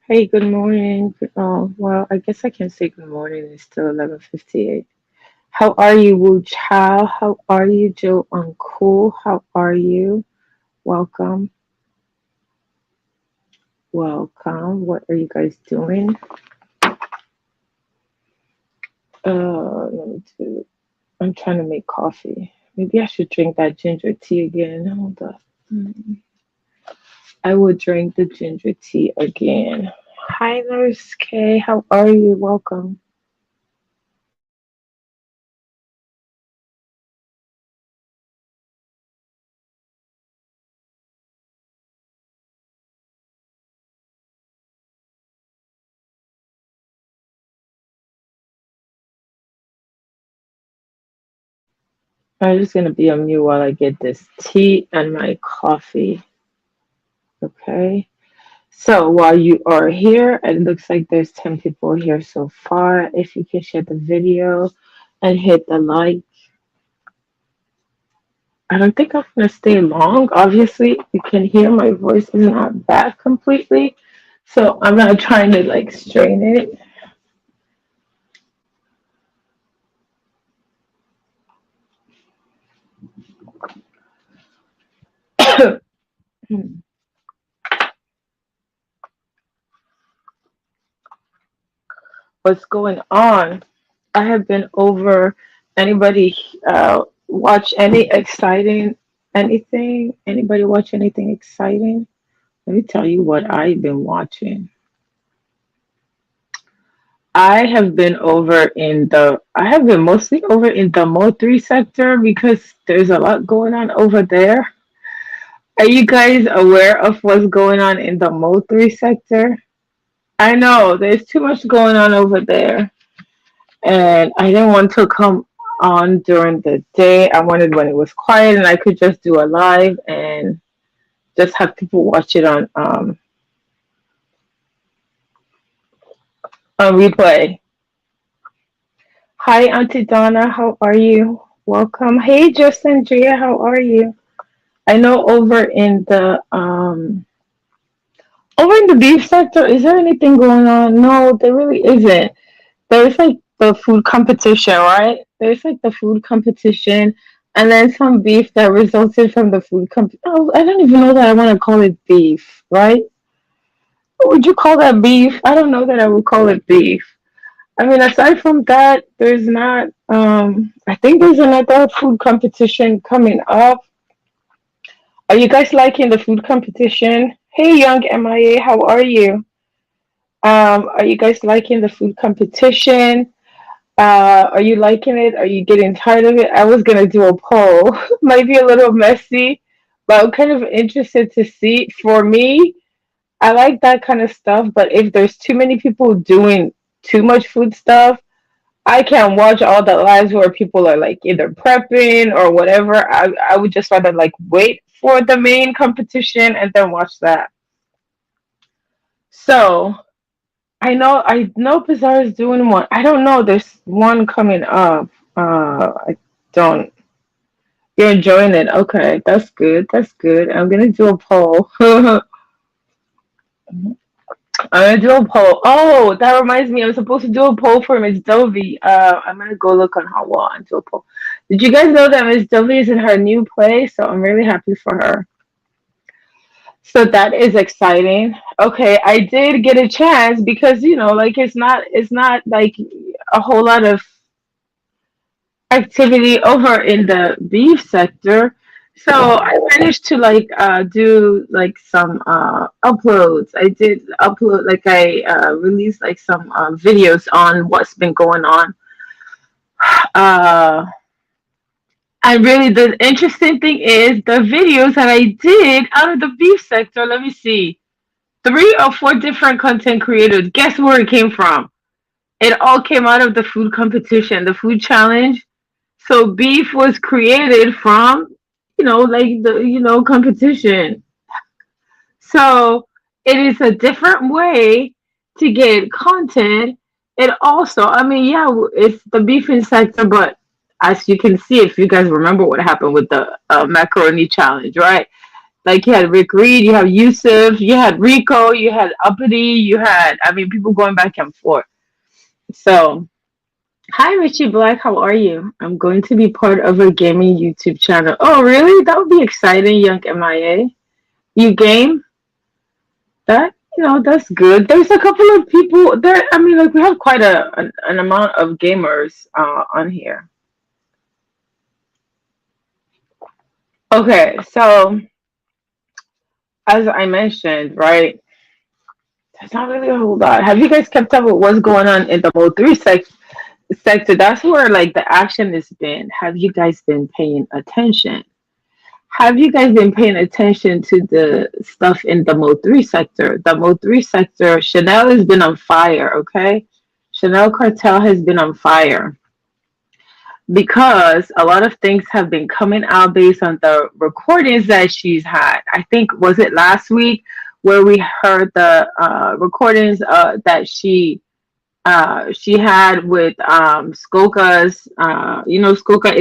Hey, good morning. Well, I guess I can say good morning. It's still 11:58. How are you, Wu Chow? How are you, Joe Uncool? How are you? Welcome, welcome. What are you guys doing? Let me do. I'm trying to make coffee. Maybe I should drink that ginger tea again. Hold up. I will drink the ginger tea again. Hi, Nurse K. How are you? Welcome. I'm just gonna be on mute while I get this tea and my coffee. Okay. So while you are here, it looks like there's 10 people here so far. If you can share the video and hit the like. I don't think I'm gonna stay long. Obviously, you can hear my voice is not back completely. So I'm not trying to like strain it. What's going on? I have been over. Anybody watch any exciting anything? Anybody watch anything exciting? Let me tell you what I've been watching. I have been mostly over in the Mo3 sector because there's a lot going on over there. Are you guys aware of what's going on in the Mo3 sector? I know there's too much going on over there, and I didn't want to come on during the day. I wanted when it was quiet and I could just do a live and just have people watch it on replay. Hi, Auntie Donna, how are you? Welcome. Hey, Justin Jia, how are you? I know over in the beef sector, is there anything going on? No, there really isn't. There's like the food competition, right? There's like the food competition, and then some beef that resulted from the food comp. Oh, I don't even know that I want to call it beef, right? Would you call that beef? I don't know that I would call it beef. I mean, aside from that, there's not. I think there's another food competition coming up. Are you guys liking the food competition? Hey, young MIA, how are you? Are you guys liking the food competition? Are you liking it? Are you getting tired of it? I was gonna do a poll. Might be a little messy, but I'm kind of interested to see. For me, I like that kind of stuff, but if there's too many people doing too much food stuff, I can't watch all the lives where people are like either prepping or whatever. I would just rather like wait for the main competition and then watch that. So I know Bazaar is doing one. I don't know. There's one coming up. I don't. You're enjoying it. Okay, that's good. That's good. I'm gonna do a poll. I'm gonna do a poll. Oh, that reminds me. I'm supposed to do a poll for Miss Dovey. I'm gonna go look on her wall and do a poll. Did you guys know that Miss Dovey is in her new place? So I'm really happy for her. So that is exciting. Okay, I did get a chance because like it's not like a whole lot of activity over in the beef sector. So I managed to like do like some uploads. I did upload like I released like some videos on what's been going on. Uh, and really the interesting thing is the videos that I did out of the beef sector. Let me see, 3 or 4 different content creators. Guess where it came from? It all came out of the food competition, the food challenge. So beef was created from, like the, competition. So it is a different way to get content. It also, I mean, yeah, it's the beefing sector, but as you can see, if you guys remember what happened with the macaroni challenge, right? Like you had Rick Reed, you have Yusuf, you had Rico, you had Uppity, you had, I mean, people going back and forth. So, hi Richie Black, how are you? I'm going to be part of a gaming YouTube channel. Oh, really? That would be exciting, young MIA. You game? That, that's good. There's a couple of people there. I mean, like we have quite an amount of gamers on here. Okay, so as I mentioned, right, there's not really a whole lot. Have you guys kept up with what's going on in the Mode 3 sector? That's where like the action has been. Have you guys been paying attention? Have you guys been paying attention to the stuff in the Mode 3 sector? The Mode 3 sector, Chanel has been on fire, okay? Chanel Cartel has been on fire because a lot of things have been coming out based on the recordings that she's had. I think, was it last week where we heard the recordings that she had with Skoka's, Skoka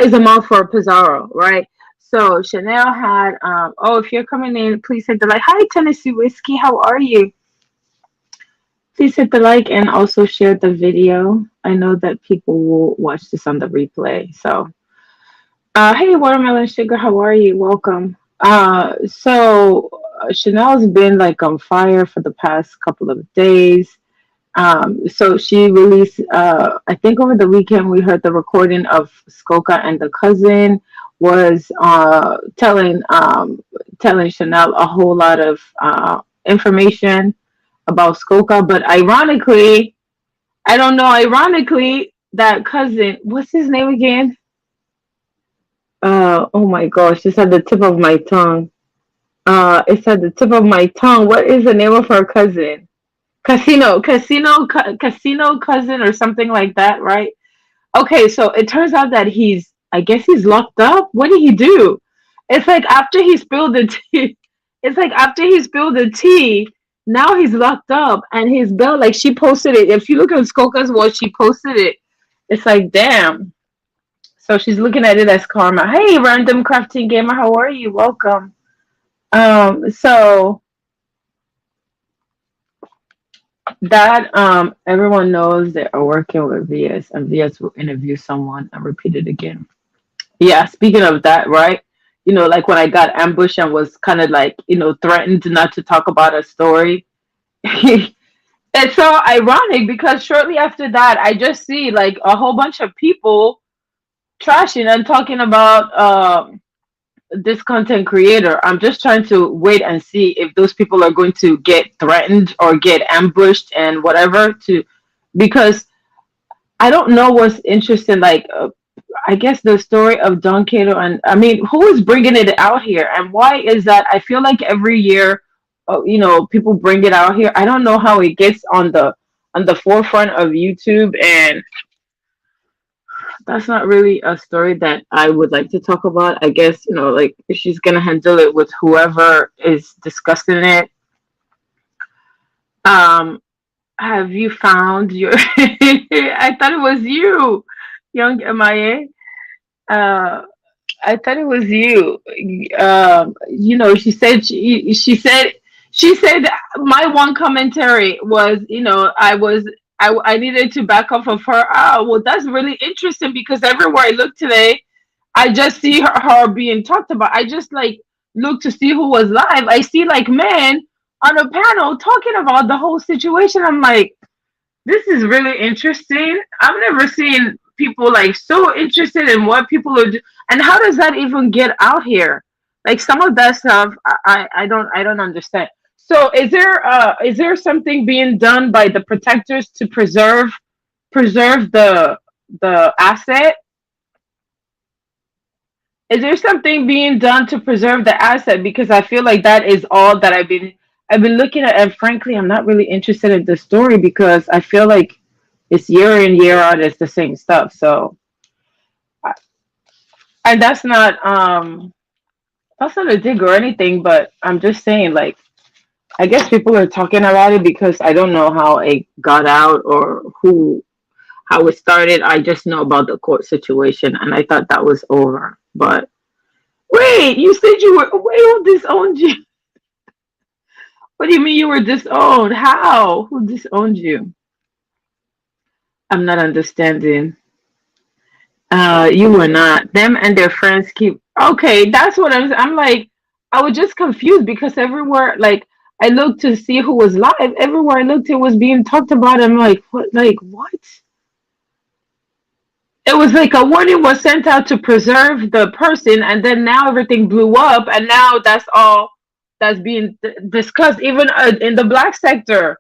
is a mod for Pizarro, right? So Chanel had, if you're coming in, please hit the like. Hi, Tennessee Whiskey, how are you? Please hit the like and also share the video. I know that people will watch this on the replay. So, hey, Watermelon Sugar, how are you? Welcome. Chanel's been like on fire for the past couple of days. So she released, I think over the weekend, we heard the recording of Skoka and the cousin was telling Chanel a whole lot of information about Skoka. But ironically, I don't know, ironically, that cousin, what's his name again? Oh my gosh, it's at the tip of my tongue. It's at the tip of my tongue. What is the name of her cousin? Casino cousin or something like that, right? Okay, so it turns out that I guess he's locked up. What did he do? It's like after he spilled the tea. It's like after he spilled the tea, now he's locked up and his bill, like she posted it. If you look at Skoka's wall, she posted it. It's like, damn. So she's looking at it as karma. Hey, random crafting gamer, how are you? Welcome. So that everyone knows they are working with VS and VS will interview someone and repeat it again. Yeah, speaking of that, right? Like when I got ambushed and was kind of like, threatened not to talk about a story. It's so ironic because shortly after that, I just see like a whole bunch of people trashing and talking about this content creator. I'm just trying to wait and see if those people are going to get threatened or get ambushed and whatever because I don't know what's interesting. Like, I guess the story of Don Cato, and I mean, who is bringing it out here and why is that? I feel like every year, people bring it out here. I don't know how it gets on the forefront of YouTube, and that's not really a story that I would like to talk about. I guess, like she's gonna handle it with whoever is discussing it. Have you found your I thought it was you, young MIA. I thought it was you. She said my one commentary was, I needed to back off of her. Oh, well, that's really interesting because everywhere I look today, I just see her being talked about. I just like look to see who was live. I see like men on a panel talking about the whole situation. I'm like, this is really interesting. I've never seen people like so interested in what people are doing, and how does that even get out here? Like some of that stuff, I don't understand. So is there something being done by the protectors to preserve the asset? Is there something being done to preserve the asset? Because I feel like that is all that I've been looking at, and frankly, I'm not really interested in the story because I feel like it's year in year out, it's the same stuff. So, and that's not a dig or anything, but I'm just saying, like, I guess people are talking about it because I don't know how it got out or how it started. I just know about the court situation, and I thought that was over, but Wait, you said you were. Wait, who disowned you? What do you mean you were disowned? How? Who disowned you? I'm not understanding. You were not. Them and their friends keep. Okay, that's what I'm like. I was just confused because everywhere, like, I looked to see who was live. Everywhere I looked, it was being talked about. I'm like, what? Like, what? It was like a warning was sent out to preserve the person, and then now everything blew up, and now that's all that's being discussed, even in the black sector.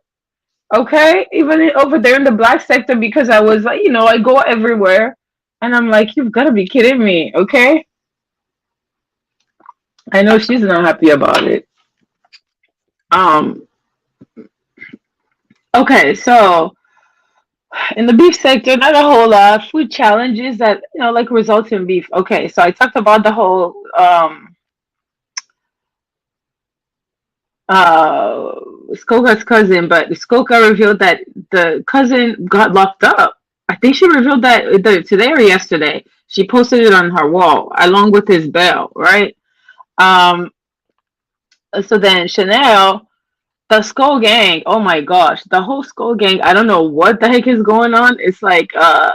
Okay, even over there in the black sector, because I was like, I go everywhere, and I'm like, you've got to be kidding me. Okay, I know she's not happy about it. Um, okay, so in the beef sector, not a whole lot. Food challenges that like result in beef. Okay, so I talked about the whole uh Skoka's cousin, but Skoka revealed that the cousin got locked up. I think she revealed that either today or yesterday. She posted it on her wall along with his bail, right? Um, so then Chanel, the Skull Gang, oh my gosh, the whole Skull Gang, I don't know what the heck is going on. It's like I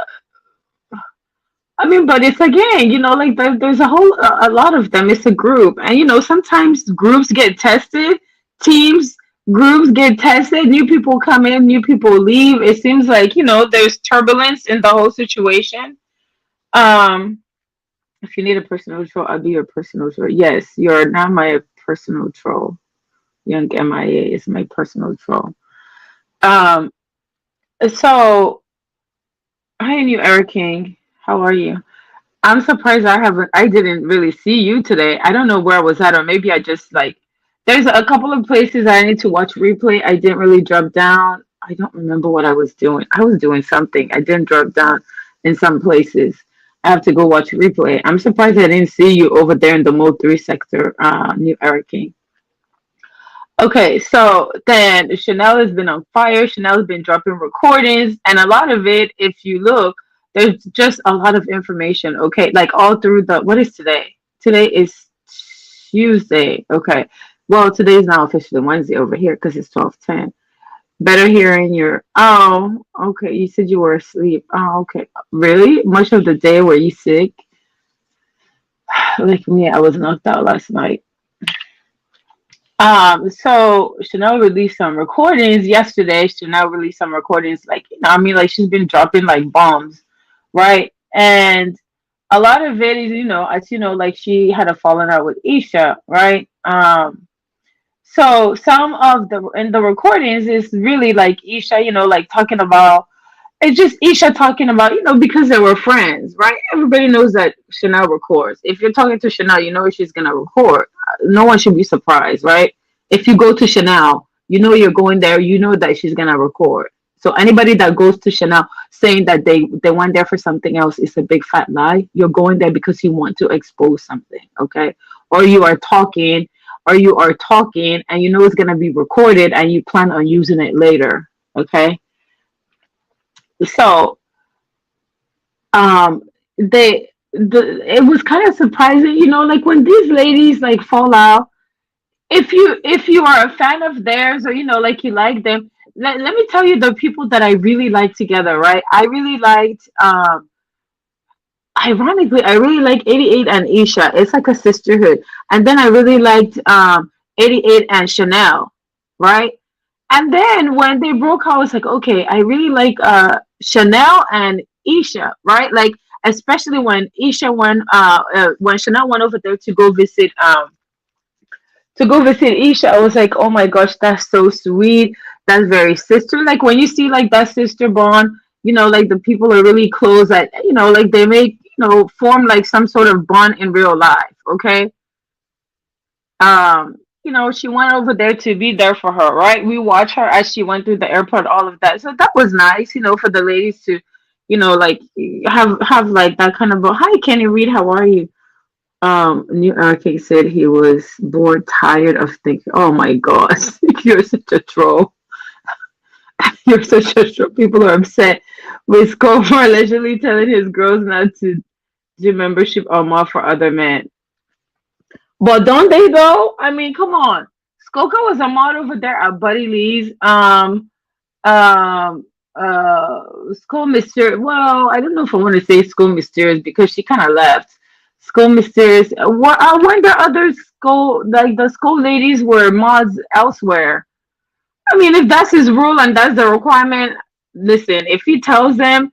mean, but it's a gang, like there's a lot of them. It's a group, and sometimes groups get tested, teams, groups get tested. New people come in, new people leave. It seems like there's turbulence in the whole situation. Um, if you need a personal troll, I'll be your personal troll. Yes, you're not my personal troll. Young MIA is my personal troll. Um, so hi, new Eric King. How are you? I'm surprised I didn't really see you today. I don't know where I was at, or maybe I just like there's a couple of places I need to watch replay. I didn't really drop down. I don't remember what I was doing. I was doing something. I didn't drop down in some places. I have to go watch replay. I'm surprised I didn't see you over there in the Mode 3 sector, New Eric King. Okay, so then Chanel has been on fire. Chanel has been dropping recordings, and a lot of it, if you look, there's just a lot of information. Okay, like all through what is today? Today is Tuesday. Okay, well, today is now officially Wednesday over here because it's 12:10. Better hearing your. Oh, okay. You said you were asleep. Oh, okay. Really? Much of the day were you sick? Like me, I was knocked out last night. So Chanel released some recordings yesterday. Chanel released some recordings, like, I mean, like she's been dropping like bombs, right? And a lot of it is, as like she had a falling out with Isha, right? So some of the in the recordings is really like Isha, like talking about it's just Isha talking about, because they were friends, right? Everybody knows that Chanel records. If you're talking to Chanel, you know she's gonna record. No one should be surprised, right? If you go to Chanel, you're going there, you know that she's gonna record. So anybody that goes to Chanel saying that they went there for something else is a big fat lie. You're going there because you want to expose something, okay? Or you are talking, and you know it's gonna be recorded and you plan on using it later, okay? So um it was kind of surprising, like when these ladies like fall out, if you are a fan of theirs, or like you like them, let me tell you the people that I really like together, right? I really liked ironically, I really like 88 and Isha. It's like a sisterhood. And then I really liked 88 and Chanel, right? And then when they broke, I was like, okay, I really like Chanel and Isha, right? Like especially when Chanel went over there to go visit Isha, I was like, oh my gosh, that's so sweet. That's very sister. Like when you see like that sister bond, like the people are really close, that like they make, form like some sort of bond in real life. Okay. She went over there to be there for her, right? We watched her as she went through the airport, all of that. So that was nice, for the ladies to, like have like that kind of. Hi, Kenny Reed, how are you? New Arcade said he was bored, tired of thinking. Oh my gosh, you're such a troll. You're such a troll. People are upset with Cole for allegedly telling his girls not to do membership or more for other men. But don't they though? I mean, come on. Skoka was a mod over there at Buddy Lee's. Um, School Mysterious. Well, I don't know if I want to say School Mysterious because she kind of left. School Mysterious. What? I wonder other school, like the school ladies, were mods elsewhere. I mean, if that's his rule and that's the requirement, listen. If he tells them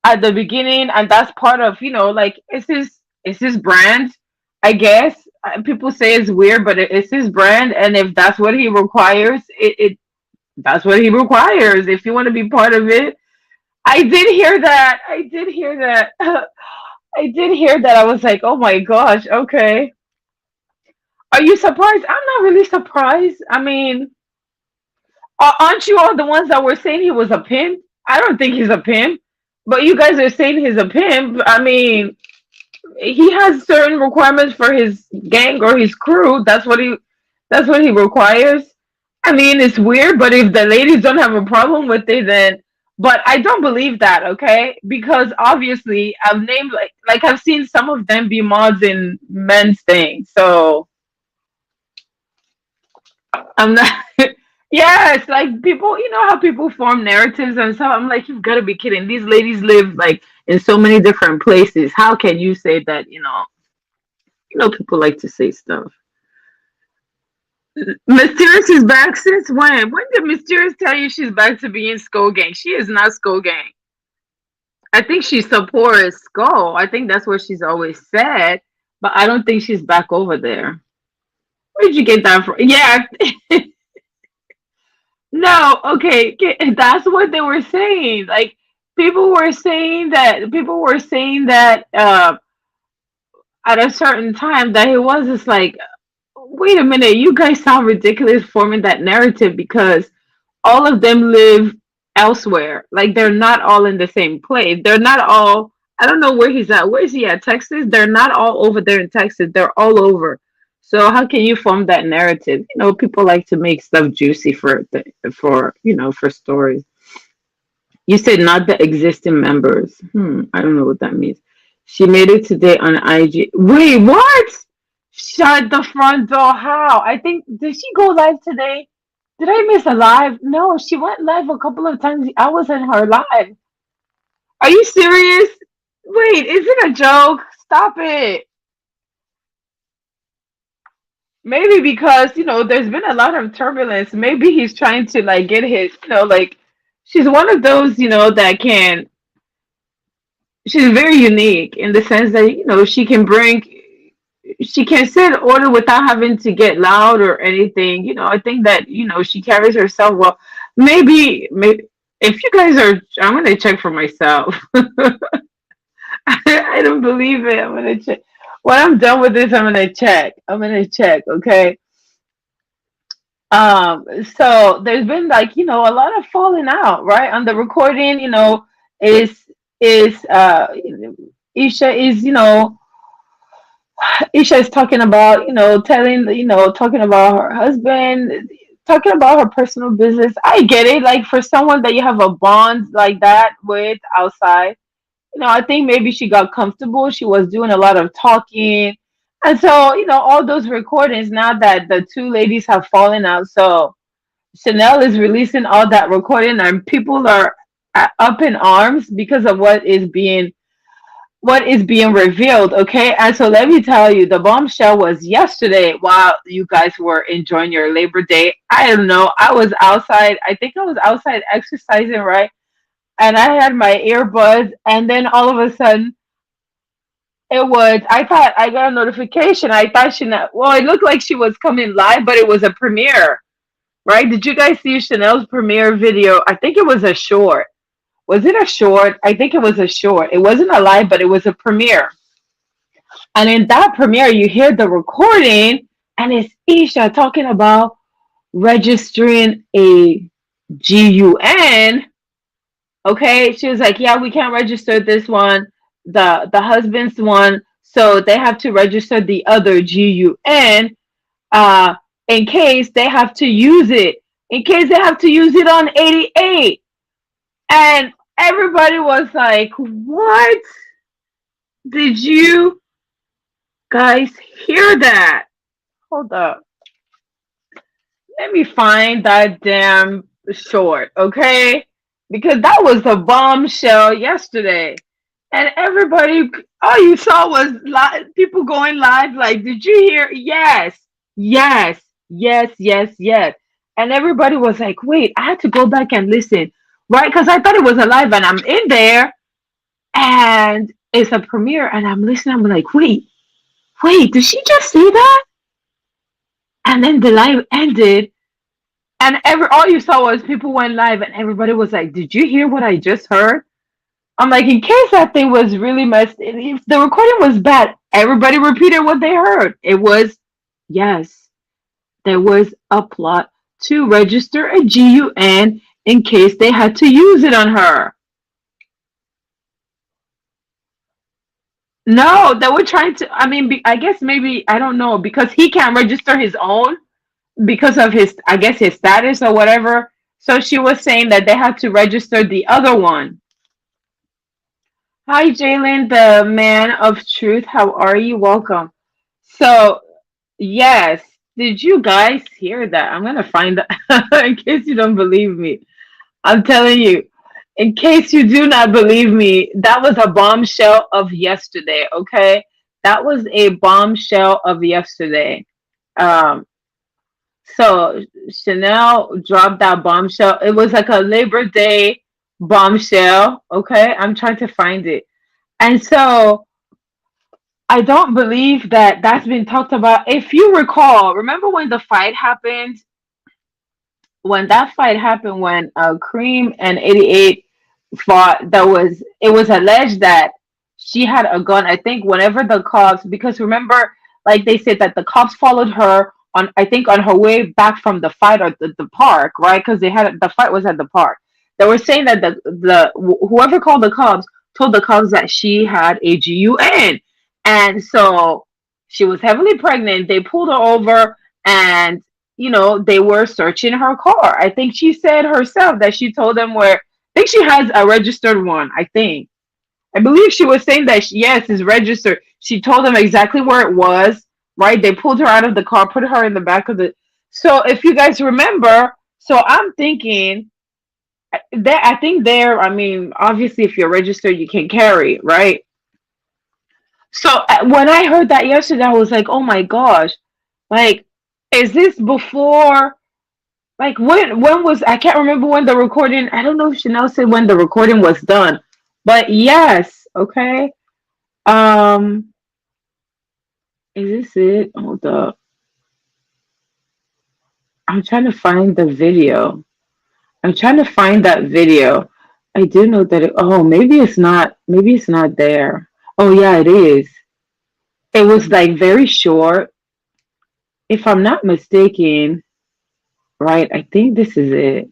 at the beginning, and that's part of, like it's his brand, I guess. People say it's weird, but it's his brand, and if that's what he requires, it that's what he requires. If you want to be part of it, I did hear that. I did hear that. I did hear that. I was like, oh my gosh, okay. Are you surprised? I'm not really surprised. I mean, aren't you all the ones that were saying he was a pimp? I don't think he's a pimp, but you guys are saying he's a pimp. I mean, he has certain requirements for his gang or his crew. That's what he requires. I mean, it's weird, but if the ladies don't have a problem with it, then. But I don't believe that, okay? Because obviously, I've named like I've seen some of them be mods in men's things, so I'm not. Yes, like people, you know how people form narratives and stuff. I'm like, you've got to be kidding. These ladies live like in so many different places. How can you say that? People like to say stuff. Mysterious is back since when? When did Mysterious tell you she's back to being Skull Gang? She is not Skull Gang. I think she supports Skull. I think that's what she's always said, but I don't think she's back over there. Where'd you get that from? Yeah, no, okay, that's what they were saying. Like people were saying that at a certain time that he was just like, wait a minute, you guys sound ridiculous forming that narrative because all of them live elsewhere. Like they're not all in the same place. They're not all. I don't know where he's at. Where is he at? Texas? They're not all over there in Texas. They're all over. So how can you form that narrative? People like to make stuff juicy for stories. You said not the existing members. I don't know what that means. She made it today on IG. Wait, what? Shut the front door. How? I think did she go live today? Did I miss a live? No, she went live a couple of times. I was in her live. Are you serious? Wait, is it a joke? Stop it. Maybe because, there's been a lot of turbulence. Maybe he's trying to like get his, like she's one of those, that can she's very unique in the sense that, she can set order without having to get loud or anything. I think that, she carries herself well. Maybe if you guys are, I'm gonna check for myself. I don't believe it. I'm gonna check. When I'm done with this, I'm gonna check. Okay. So there's been like, a lot of falling out, right? On the recording, is Isha is, Isha is talking about, talking about her husband, talking about her personal business. I get it. Like for someone that you have a bond like that with outside, I think maybe she got comfortable. She was doing a lot of talking. And so, all those recordings now that the two ladies have fallen out. So Chanel is releasing all that recording and people are up in arms because of what is being revealed, okay? And so let me tell you, the bombshell was yesterday while you guys were enjoying your Labor Day. I don't know. I was outside. I think I was outside exercising, right? And I had my earbuds, and then all of a sudden, I thought I got a notification. I thought well, it looked like she was coming live, but it was a premiere, right? Did you guys see Chanel's premiere video? I think it was a short. Was it a short? I think it was a short. It wasn't a live, but it was a premiere. And in that premiere, you hear the recording, and it's Isha talking about registering a GUN. Okay, she was like, "Yeah, we can't register this one, the husband's one, so they have to register the other GUN, uh, in case they have to use it, on 88." And everybody was like, "What? Did you guys hear that? Hold up. Let me find that damn short, okay? Because that was a bombshell yesterday. And everybody, all you saw was people going live, like, did you hear? Yes, yes, yes, yes, yes. And everybody was like, wait, I had to go back and listen, right? Because I thought it was a live and I'm in there and it's a premiere and I'm listening. I'm like, wait, did she just say that? And then the live ended and all you saw was people went live and everybody was like, did you hear what I just heard? I'm like, in case that thing was really messed, if the recording was bad, everybody repeated what they heard. It was, yes, there was a plot to register a GUN in case they had to use it on her. No, they were trying to, I mean, I guess maybe, I don't know, because he can't register his own because of his, I guess, his status or whatever. So she was saying that they had to register the other one. Hi, Jalen, the man of truth. How are you? Welcome. So, yes, did you guys hear that? I'm gonna find that in case you don't believe me. I'm telling you, in case you do not believe me, that was a bombshell of yesterday. Okay, that was a bombshell of yesterday. Um, so Chanel dropped that bombshell. It was like a Labor Day bombshell. Okay, I'm trying to find it. And so I don't believe that that's been talked about. If you recall, remember when the fight happened? When that fight happened, when Cream and 88 fought, it was alleged that she had a gun. I think whenever the cops, because remember, like they said that the cops followed her on, I think on her way back from the fight or the park, right? Because the fight was at the park. They were saying that whoever called the cops told the cops that she had a GUN, and so she was heavily pregnant. They pulled her over, and they were searching her car. I think she said herself that she told them where. I think she has a registered one. I believe she was saying that yes, it's registered. She told them exactly where it was. Right? They pulled her out of the car, put her in the back of the. So if you guys remember, so I'm thinking that I think there. I mean, obviously, if you're registered, you can carry, right? So when I heard that yesterday, I was like, oh my gosh, like, is this before? Like when was I can't remember when the recording. I don't know if Chanel said when the recording was done, but yes, okay. Um, is this it? Hold up, I'm trying to find the video. I'm trying to find that video. I do know that. Oh, maybe it's not. Maybe it's not there. Oh yeah, it is. It was like very short, if I'm not mistaken. Right? I think this is it.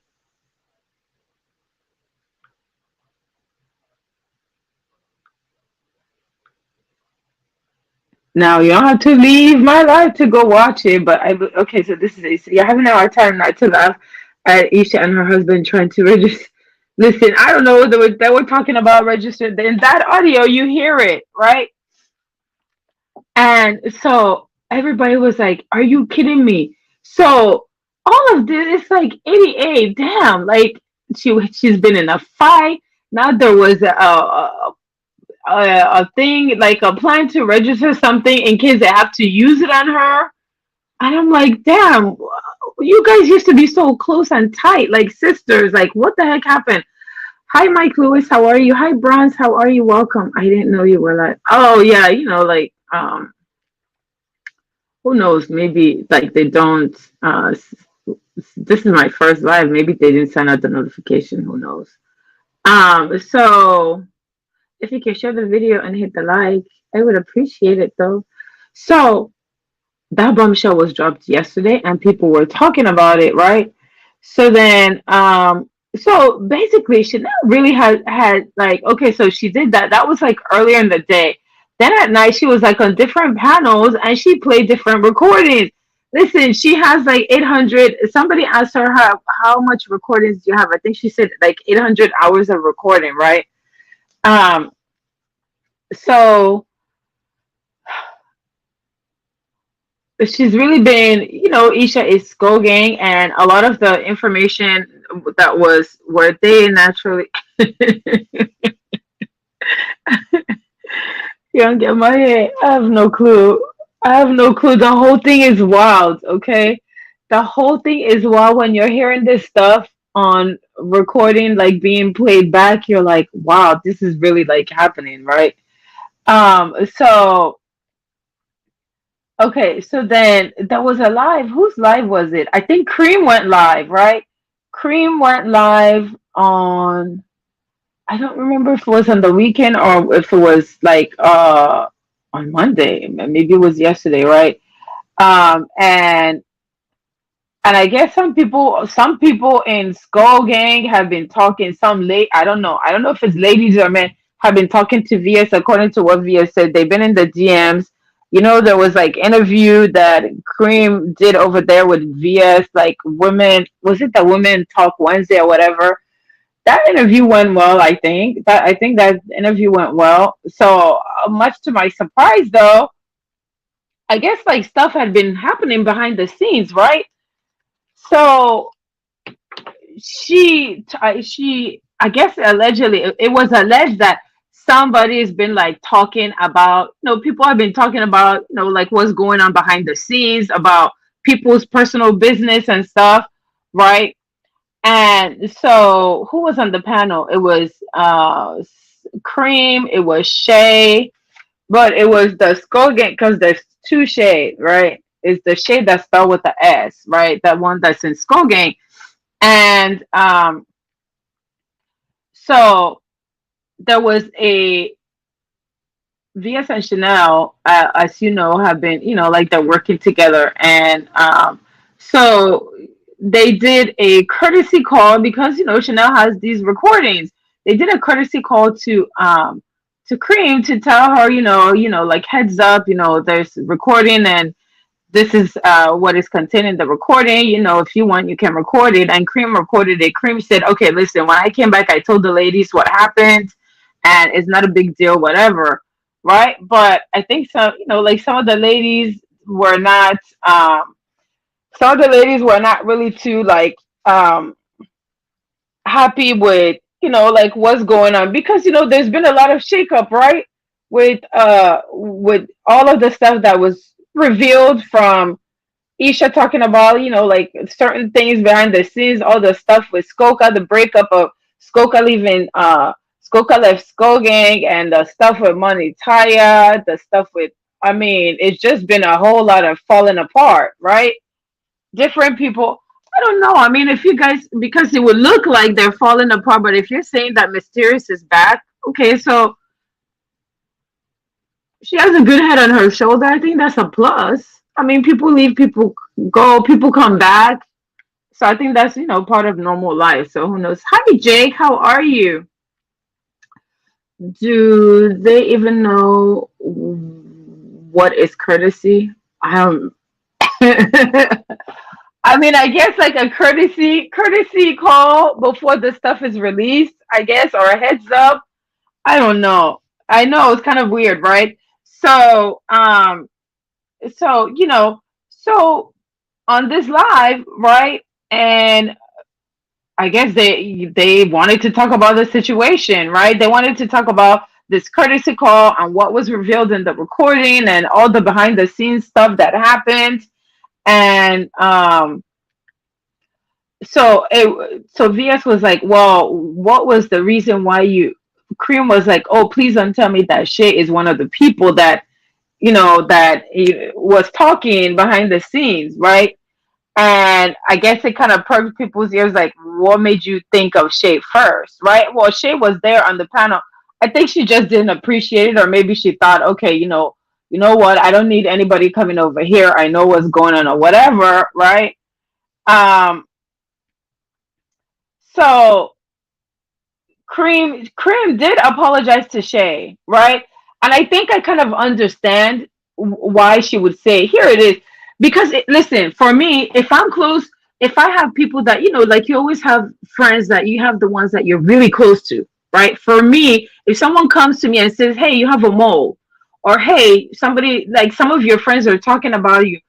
Now you don't have to leave my life to go watch it, but okay. So this is it. So you're having a hard time not to laugh at Isha and her husband trying to register. Listen, I don't know. They were talking about registered. In that audio, you hear it, right? And so everybody was like, "Are you kidding me?" So all of this, it's like 88. Damn, like she's been in a fight. Now there was a thing like applying to register something in case they have to use it on her. And I'm like, damn, you guys used to be so close and tight, like sisters. Like, what the heck happened? Hi, Mike Lewis. How are you? Hi, Bronze. How are you? Welcome. I didn't know you were like, oh, yeah, like, who knows? Maybe like they don't. This is my first live. Maybe they didn't send out the notification. Who knows? So if you can share the video and hit the like, I would appreciate it though. So that bombshell was dropped yesterday and people were talking about it, right? So then so basically Chanel really had like, okay, so she did that. That was like earlier in the day. Then at night she was like on different panels and she played different recordings. Listen, she has like 800. Somebody asked her how much recordings do you have? I think she said like 800 hours of recording, right? Um so she's really been, Isha is scolding, and a lot of the information that was where they naturally. You don't get my head. I have no clue. I have no clue. The whole thing is wild, okay? The whole thing is wild when you're hearing this stuff on recording, like being played back, you're like, wow, this is really like happening, right? So okay, so then there was a live. Whose live was it? I think Cream went live, right? Cream went live on, I don't remember if it was on the weekend or if it was like on Monday. Maybe it was yesterday, right? And I guess some people in Skull Gang have been talking. Some late, I don't know if it's ladies or men, have been talking to VS. According to what VS said, they've been in the DMs. There was like interview that Cream did over there with VS, like women. Was it the Women Talk Wednesday or whatever? That interview went well. I think that interview went well. So much to my surprise, though, I guess like stuff had been happening behind the scenes, right? So I guess allegedly, it was alleged that somebody has been like talking about, people have been talking about, like what's going on behind the scenes about people's personal business and stuff, right? And so who was on the panel? It was Cream, it was Shay, but it was the Skull Gang, because there's two Shay, right? It's the Shay that spelled with the S, right? That one that's in Skull Gang. And so there was a VS and Chanel, as you know, have been, like they're working together. And so they did a courtesy call because, Chanel has these recordings. They did a courtesy call to Cream to tell her, like heads up, there's recording, and this is what is contained in the recording. If you want, you can record it. And Cream recorded it. Cream said, okay, listen, when I came back, I told the ladies what happened, and it's not a big deal, whatever. Right. But I think some, like some of the ladies were not, some of the ladies were not really too like, happy with, like what's going on, because, there's been a lot of shakeup, right? With all of the stuff that was revealed from Isha talking about, like certain things behind the scenes, all the stuff with Skoka, the breakup of Skoka leaving, Skoka left Skull Gang, and the stuff with Money Taya, the stuff with, I mean, it's just been a whole lot of falling apart, right? Different people. I don't know. I mean, if you guys, because it would look like they're falling apart, but if you're saying that Mysterious is back, okay, so she has a good head on her shoulder. I think that's a plus. I mean, people leave, people go, people come back. So I think that's, part of normal life. So who knows? Hi, Jake. How are you? Do they even know what is courtesy? I mean, I guess like a courtesy call before the stuff is released, I guess, or a heads up. I don't know. I know it's kind of weird, right? So, so so on this live, right? And I guess they wanted to talk about the situation, right? They wanted to talk about this courtesy call and what was revealed in the recording and all the behind the scenes stuff that happened. And so VS was like, well, what was the reason why you, Cream was like, oh, please don't tell me that Shay is one of the people that, that was talking behind the scenes, right? And I guess it kind of perked people's ears, like, what made you think of Shay first, right? Well, Shay was there on the panel. I think she just didn't appreciate it, or maybe she thought, okay, what? I don't need anybody coming over here. I know what's going on, or whatever, right? Um, so Cream did apologize to Shay, right? And I think I kind of understand why she would say, here it is. Because listen, for me, if I'm close, if I have people that, like you always have friends that you have the ones that you're really close to, right? For me, if someone comes to me and says, hey, you have a mole, or hey, somebody, like some of your friends are talking about you,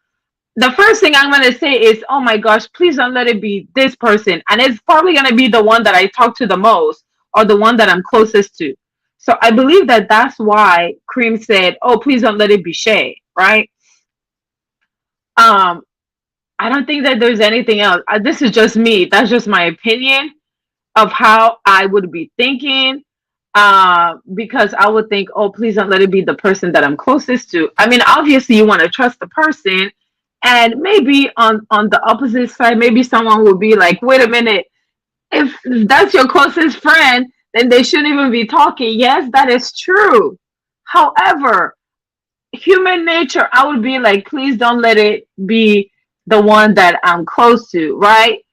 the first thing I'm gonna say is, oh my gosh, please don't let it be this person. And it's probably gonna be the one that I talk to the most or the one that I'm closest to. So I believe that that's why Cream said, oh, please don't let it be Shay, right? Um, I don't think that there's anything else. This is just me. That's just my opinion of how I would be thinking. Because I would think, oh, please don't let it be the person that I'm closest to. I mean, obviously, you want to trust the person, and maybe on the opposite side, maybe someone will be like, wait a minute, if that's your closest friend, then they shouldn't even be talking. Yes, that is true. However, human nature, I would be like, please don't let it be the one that I'm close to, right?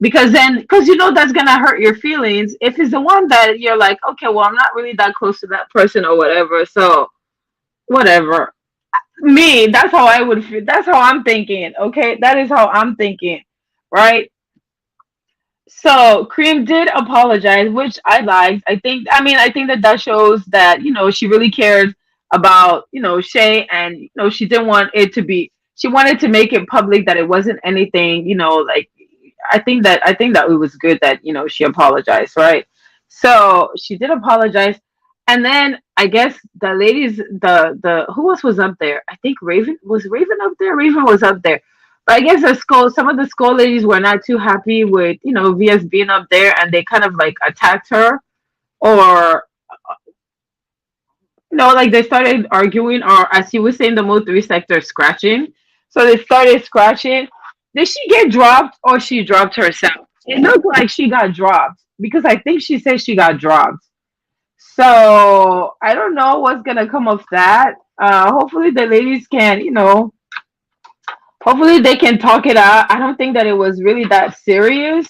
Because then, because you know that's gonna hurt your feelings. If it's the one that you're like, okay, well, I'm not really that close to that person or whatever, so whatever. Me, that's how I would feel. That's how I'm thinking. Okay, that is how I'm thinking, right? So Cream did apologize, which I liked. I think, I mean, I think that that shows that, she really cared about, Shay, and, she didn't want it to be, she wanted to make it public that it wasn't anything, like, I think that it was good that, she apologized, right? So she did apologize. And then I guess the ladies, the who else was up there? I think Raven up there? Raven was up there. But I guess some of the school ladies were not too happy with, VS being up there, and they kind of like attacked her, or, like they started arguing, or as you were saying, the mode 3 sector, scratching. So they started scratching. Did she get dropped, or she dropped herself? It looked like she got dropped, because I think she said she got dropped. So I don't know what's gonna come of that. Hopefully the ladies can, hopefully they can talk it out. I don't think that it was really that serious.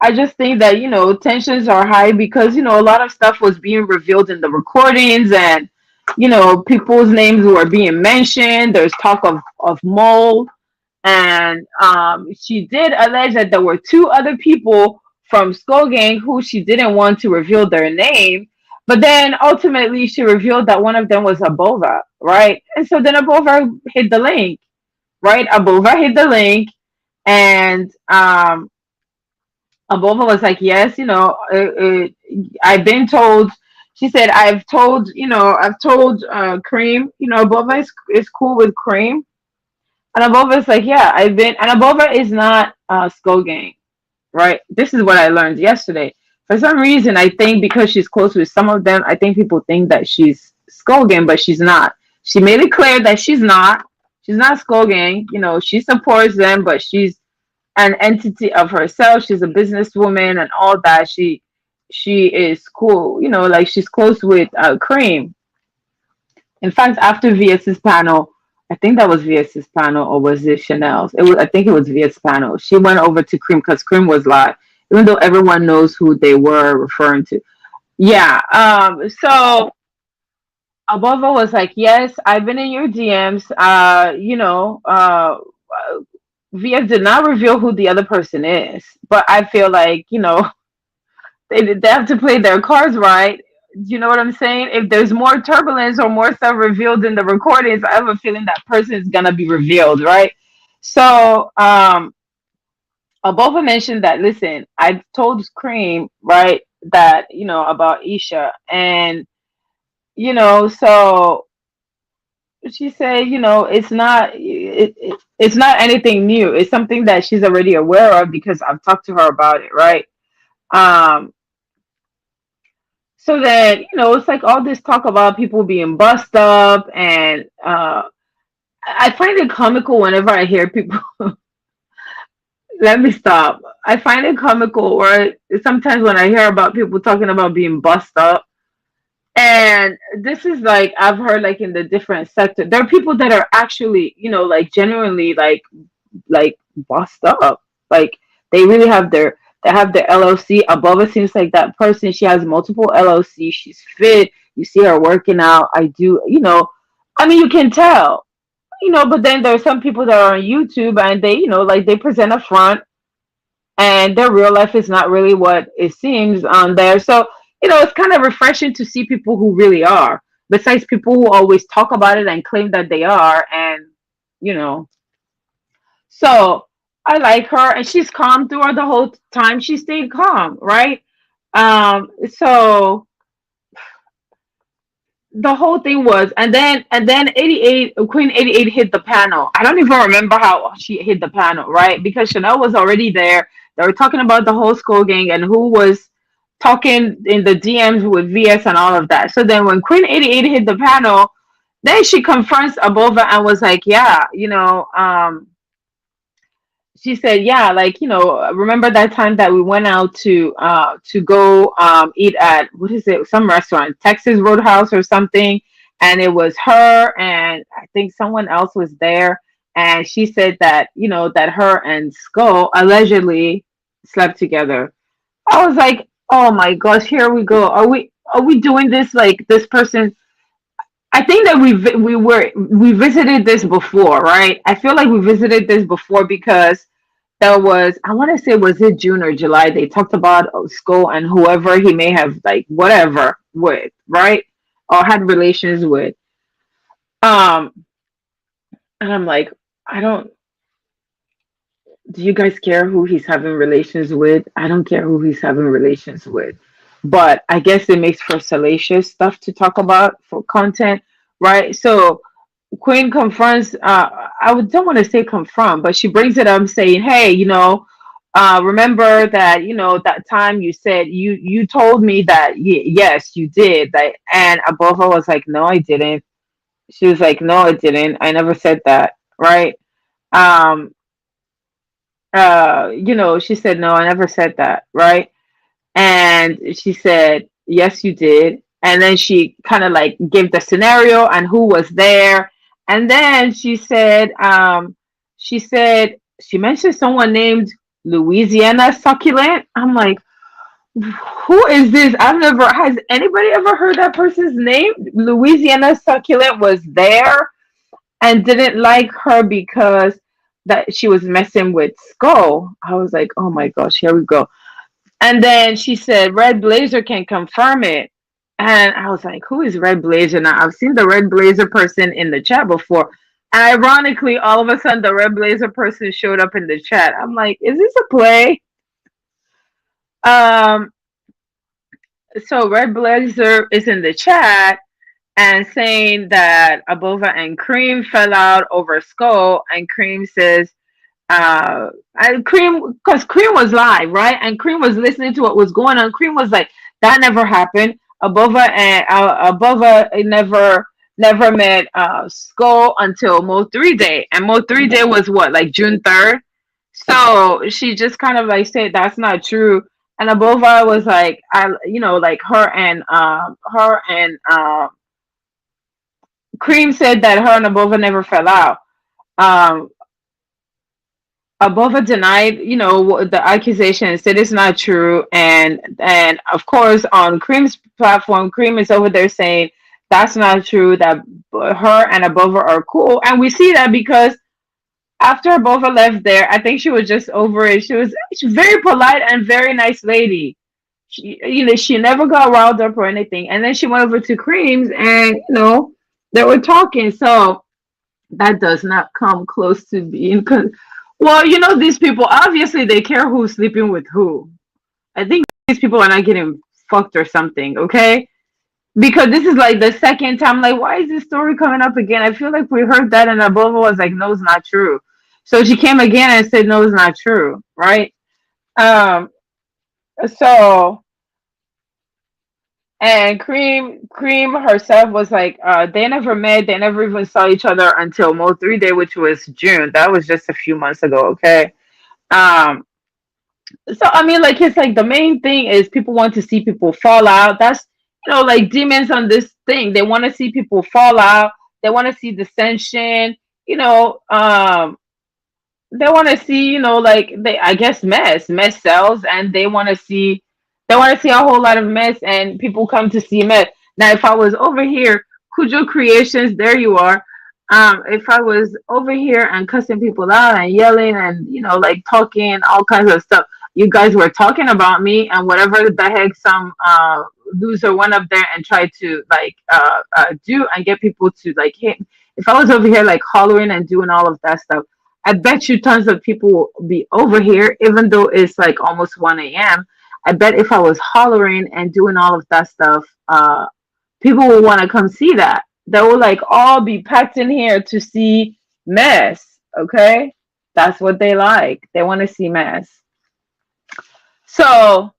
I just think that, tensions are high because, a lot of stuff was being revealed in the recordings, and, people's names were being mentioned. There's talk of mold. And she did allege that there were two other people from Skull Gang who she didn't want to reveal their name. But then ultimately she revealed that one of them was Abova, right? And so then Abova hit the link, right? Abova hit the link, and Abova was like, yes, I've been told. She said, I've told Cream, Abova is cool with Cream. And Abova is like, yeah, and Abova is not Skull Gang, right? This is what I learned yesterday. For some reason, I think because she's close with some of them, I think people think that she's Skull Gang, but she's not. She made it clear that she's not. She's not Skull Gang. She supports them, but she's an entity of herself. She's a businesswoman and all that. She is cool. Like she's close with Cream. In fact, after VS's panel, I think that was VS's panel, or was it Chanel's? I think it was VS panel. She went over to Cream because Cream was live, even though everyone knows who they were referring to. Yeah. So Abova was like, yes, I've been in your DMs. VS did not reveal who the other person is, but I feel like, they have to play their cards right. You know what I'm saying? If there's more turbulence or more stuff revealed in the recordings, I have a feeling that person is gonna be revealed, right? So Abova mentioned that, listen, I told Cream, right, that, about Isha, and so she said, it's not anything new. It's something that she's already aware of because I've talked to her about it, right? Um So then, it's like all this talk about people being bust up, and I find it comical whenever I hear people. Let me stop. I find it comical, or sometimes when I hear about people talking about being bust up, and this is like I've heard like in the different sector, there are people that are actually, like genuinely like bust up, like they really have their LLC. Above it seems like that person. She has multiple LLC. She's fit. You see her working out. I do, I mean, you can tell, but then there are some people that are on YouTube, and they, like they present a front, and their real life is not really what it seems on there. So, it's kind of refreshing to see people who really are, besides people who always talk about it and claim that they are. And, you know, So I like her, and she's calm throughout the whole time. She stayed calm, right? So the whole thing was, and then 88 Queen 88 hit the panel. I don't even remember how she hit the panel, right? Because Chanel was already there. They were talking about the whole Skull Gang and who was talking in the DMs with VS and all of that. So then when Queen 88 hit the panel, then she confronts Abova and was like, yeah, she said, yeah, like, remember that time that we went out to go eat at, what is it, some restaurant, Texas Roadhouse or something, and it was her and I think someone else was there, and she said that, that her and Skull allegedly slept together. I was like, oh my gosh, here we go. Are we doing this, like this person? I think that we visited this before, right? I feel like we visited this before because there was, I want to say, was it June or July? They talked about Sko and whoever he may have, like, whatever with, right? Or had relations with. Um, and I'm like, I don't, do you guys care who he's having relations with? I don't care who he's having relations with. But I guess it makes for salacious stuff to talk about for content, right? So Queen confronts, don't want to say confront, but she brings it up saying, hey, remember that, that time you said you told me that yes, you did. That, and Abova was like, no, I didn't. She was like, no, I didn't. I never said that, right? Um, she said, no, I never said that, right? And she said, yes, you did. And then she kind of like gave the scenario and who was there. And then she mentioned someone named Louisiana Succulent. I'm like, who is this? Has anybody ever heard that person's name? Louisiana Succulent was there and didn't like her because that she was messing with Skull. I was like, oh my gosh, here we go. And then she said, Red Blazer can confirm it. And I was like, who is Red Blazer? Now, I've seen the Red Blazer person in the chat before. And ironically, all of a sudden, the Red Blazer person showed up in the chat. I'm like, is this a play? Um, so Red Blazer is in the chat and saying that Abova and Cream fell out over Skull. And Cream says, and Cream, because Cream was live, right? And Cream was listening to what was going on. Cream was like, that never happened. Abova never met Skull until Mo 3 Day, and Mo 3 Day was what, like June 3rd. So she just kind of like said that's not true. And Abova was like, like her and Cream said that her and Abova never fell out. Um, Abova denied, the accusation, said it's not true, and of course on Cream's platform, Cream is over there saying that's not true. That her and Abova are cool, and we see that because after Abova left there, I think she was just over it. She's very polite and very nice lady. She never got riled up or anything, and then she went over to Cream's, and they were talking. So that does not come close to being. Well, these people, obviously they care who's sleeping with who. I think these people are not getting fucked or something, okay? Because this is like the second time, like, why is this story coming up again? I feel like we heard that and Abova was like, no, it's not true. So she came again and said, no, it's not true, right? Um, so and Cream herself was like, they never met, they never even saw each other until Mo 3 Day, which was June. That was just a few months ago, okay? Um, so I mean, like, it's like the main thing is people want to see people fall out. That's, like demons on this thing. They want to see people fall out. They want to see dissension. You know, they want to see, like, they, I guess, mess sells, and they want to see a whole lot of mess, and people come to see mess. Now, if I was over here, Cujo Creations, there you are. If I was over here and cussing people out and yelling and, like, talking all kinds of stuff, you guys were talking about me and whatever the heck some loser went up there and tried to, like, do and get people to, like, hit. If I was over here, like, hollering and doing all of that stuff, I bet you tons of people will be over here, even though it's like almost 1 a.m. I bet if I was hollering and doing all of that stuff, people will want to come see that. They will like all be packed in here to see mess. Okay, that's what they like. They want to see mess. So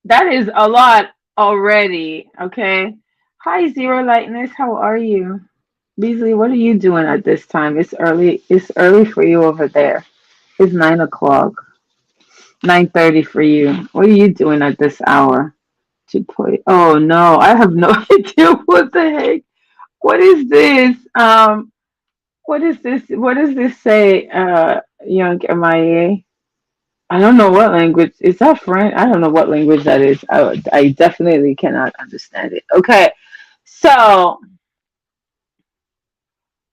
that is a lot already. Okay. Hi, Zero Lightness. How are you? Beasley, what are you doing at this time? It's early. It's early for you over there. It's 9 o'clock. 9:30 for you. What are you doing at this hour? To play. Oh no, I have no idea what the heck. What is this? What is this? What does this say? Young MIA. I don't know what language. Is that French? I don't know what language that is. I definitely cannot understand it. Okay, so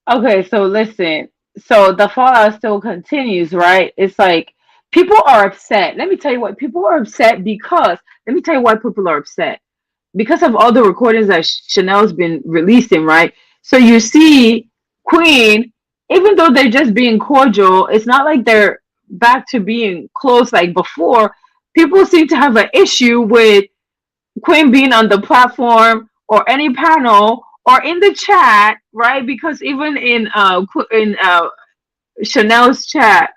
so listen. So the fallout still continues, right? It's like people are upset. Let me tell you what people are upset because. Let me tell you why people are upset because of all the recordings that Chanel's been releasing, right? So you see Queen, even though they're just being cordial, it's not like they're back to being close like before. People seem to have an issue with Queen being on the platform or any panel or in the chat, right? Because even in Chanel's chat,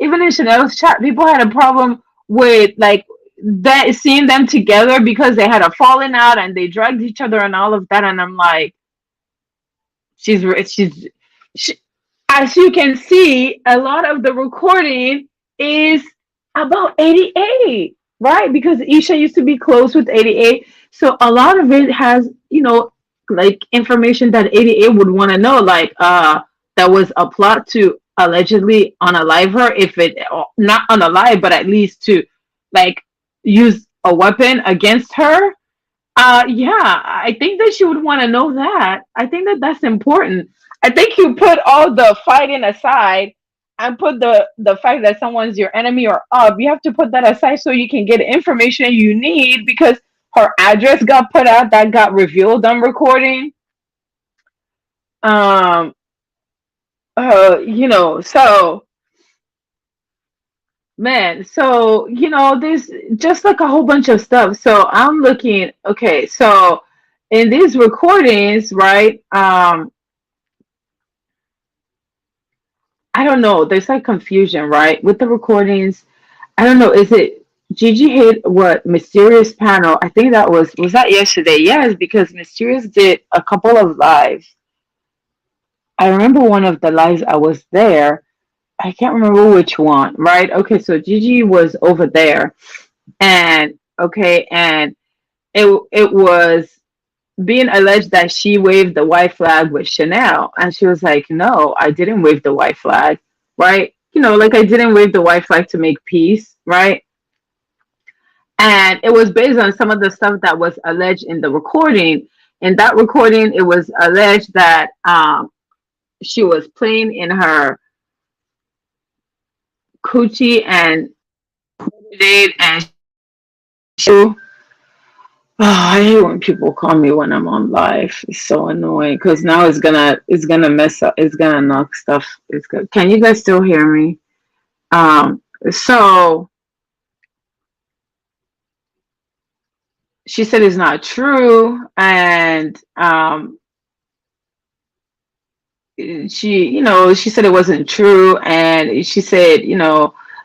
even in Chanel's chat, people had a problem with like that seeing them together because they had a falling out and they dragged each other and all of that. And I'm like, she's she, as you can see, a lot of the recording is about 88, right? Because Isha used to be close with 88, so a lot of it has, like information that 88 would want to know, like that was a plot to allegedly unalive her, if it not unalive, but at least to like use a weapon against her. Yeah, I think that she would want to know that. I think that that's important. I think you put all the fighting aside and put the fact that someone's your enemy or up. You have to put that aside so you can get information you need because her address got put out, that got revealed on recording. Um, so man, so there's just like a whole bunch of stuff. So I'm looking. Okay, so in these recordings, right? I don't know. There's like confusion, right, with the recordings. I don't know. Is it Gigi hit what Mysterious panel? I think that was that yesterday. Yes, because Mysterious did a couple of lives. I remember one of the lives I was there. I can't remember which one, right? Okay, so Gigi was over there, and okay, and it was being alleged that she waved the white flag with Chanel, and she was like, "No, I didn't wave the white flag, right? Like I didn't wave the white flag to make peace, right?" And it was based on some of the stuff that was alleged in the recording. In that recording, it was alleged that she was playing in her coochie and date, and she. Oh, I hate when people call me when I'm on live. It's so annoying because now it's gonna mess up. It's gonna knock stuff. It's good. Can you guys still hear me? So she said it's not true, and she said it wasn't true, and she said,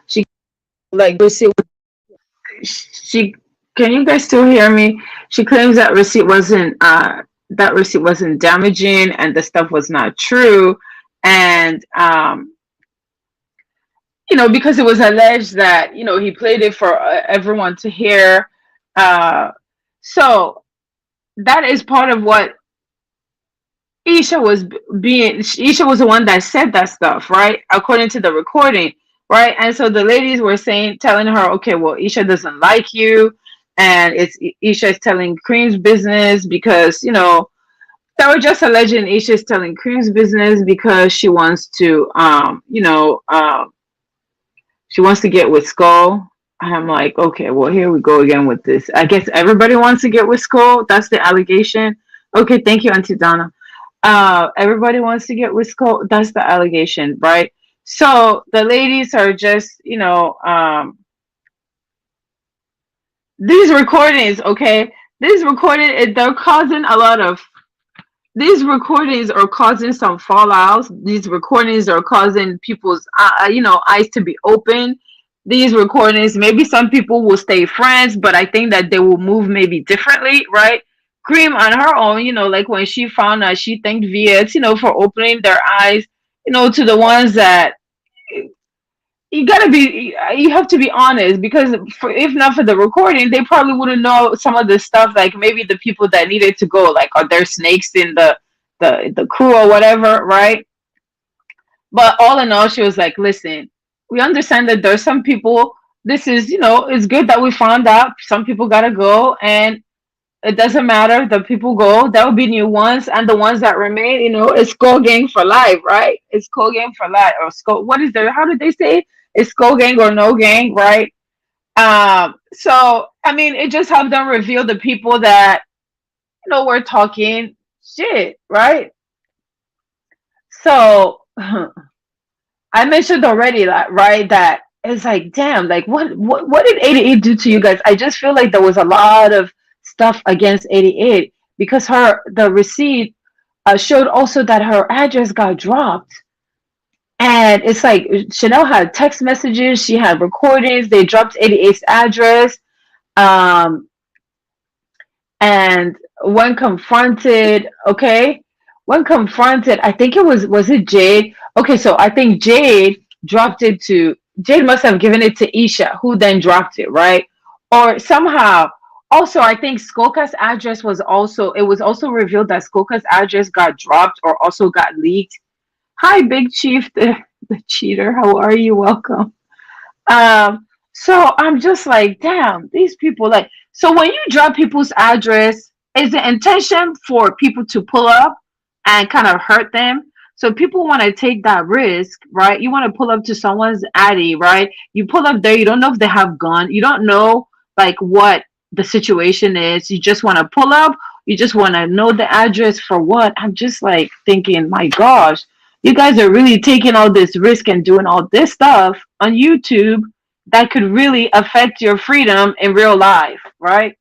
she like receipt. She Can you guys still hear me? She claims that receipt wasn't damaging, and the stuff was not true, and because it was alleged that he played it for everyone to hear. Uh, so that is part of what Isha was the one that said that stuff, right? According to the recording, right? And so the ladies were telling her, okay, well, Isha doesn't like you, and Isha is telling Cream's business because they were just alleging Isha's telling Cream's business because she wants to, she wants to get with Skull. I'm like, okay, well, here we go again with this. I guess everybody wants to get with Skull. That's the allegation. Okay, thank you, Auntie Donna. Everybody wants to get with Skull. That's the allegation, right? So the ladies are just, these recordings, okay? These recordings, they're causing a lot of these recordings are causing some fallouts. These recordings are causing people's, eyes to be open. These recordings, maybe some people will stay friends, but I think that they will move maybe differently, right? Cream on her own, like when she found out, she thanked VS, for opening their eyes, to the ones that you have to be honest, because if not for the recording, they probably wouldn't know some of the stuff, like maybe the people that needed to go, like, are there snakes in the crew or whatever, right? But all in all, she was like, listen, we understand that there's some people, this is, it's good that we found out some people gotta go, and it doesn't matter, the people go, there will be new ones, and the ones that remain, it's Skull Gang for life, right? It's Skull Gang for life, or Skull, what is there, how did they say it? It's Skull Gang or no gang, right? So I mean, it just helped them reveal the people that, were talking shit, right? So I mentioned already that, right, that it's like, damn, like what did 88 do to you guys? I just feel like there was a lot of stuff against 88, because the receipt showed also that her address got dropped. And it's like Chanel had text messages, she had recordings, they dropped 88's address. Um, and when confronted, okay, when confronted, I think was it Jade? Okay, so I think Jade must have given it to Isha, who then dropped it, right? Or somehow, also I think Skoka's address was also revealed that Skoka's address got dropped or also got leaked. Hi, Big Chief, the cheater. How are you? Welcome. So I'm just like, damn, these people, like, so when you drop people's address, is the intention for people to pull up and kind of hurt them? So people want to take that risk, right? You want to pull up to someone's addy, right? You pull up there, you don't know if they have gun, you don't know like what the situation is. You just want to pull up, you just want to know the address for what? I'm just like thinking, my gosh, you guys are really taking all this risk and doing all this stuff on YouTube that could really affect your freedom in real life, right?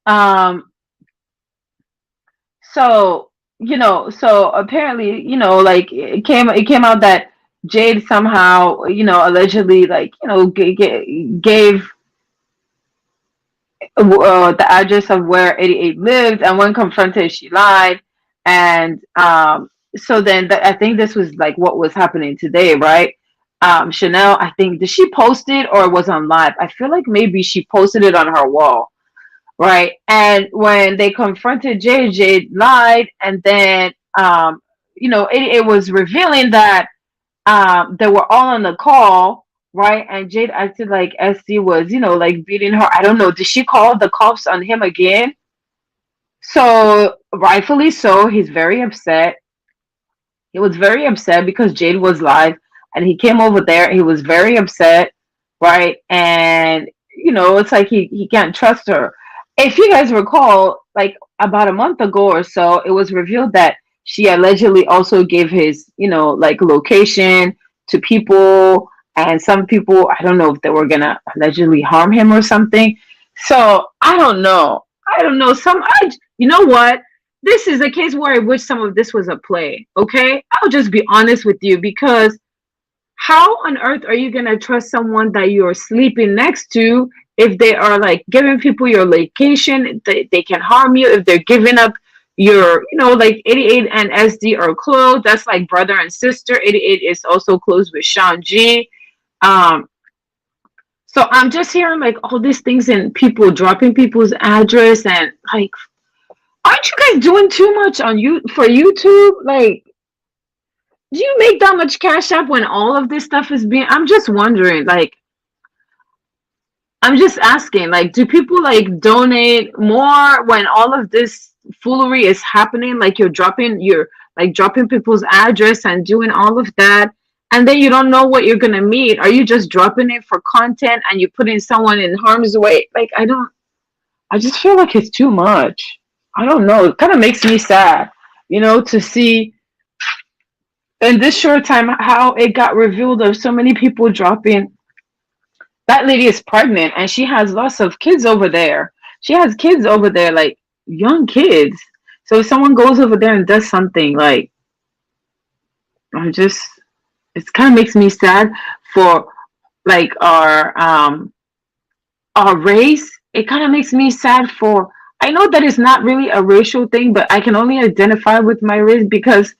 Um, so so apparently, like it came out that Jade somehow, allegedly, like, gave the address of where 88 lived, and when confronted, she lied. And so then I think this was like what was happening today, right? Chanel, I think, did she post it or it was on live? I feel like maybe she posted it on her wall, right? And when they confronted Jade, Jade lied, and then it was revealing that they were all on the call, right? And Jade acted like SC was, like beating her. I don't know. Did she call the cops on him again? So rightfully so, he's very upset. He was very upset because Jade was live, and he came over there. He was very upset, right? And it's like he can't trust her. If you guys recall, like about a month ago or so, it was revealed that she allegedly also gave his, like location to people, and some people, I don't know if they were gonna allegedly harm him or something. So I don't know. I don't know. You know what? This is a case where I wish some of this was a play. Okay, I'll just be honest with you, because how on earth are you gonna trust someone that you're sleeping next to if they are like giving people your location? They can harm you if they're giving up your, like 88 and SD are close. That's like brother and sister. 88 is also close with Sean G. Um, so I'm just hearing like all these things and people dropping people's address, and like, aren't you guys doing too much on you for YouTube? Like, do you make that much cash up when all of this stuff is being? I'm just wondering, like, I'm just asking, like, do people like donate more when all of this foolery is happening? Like, you're like dropping people's address and doing all of that, and then you don't know what you're gonna meet. Are you just dropping it for content and you're putting someone in harm's way? Like, I just feel like it's too much. I don't know. It kind of makes me sad. to see in this short time how it got revealed of so many people dropping. That lady is pregnant and she has lots of kids over there. She has kids over there, like young kids. So if someone goes over there and does something, like, I'm just, it kind of makes me sad for like our race. It kind of makes me sad for. I know that it's not really a racial thing, but I can only identify with my race because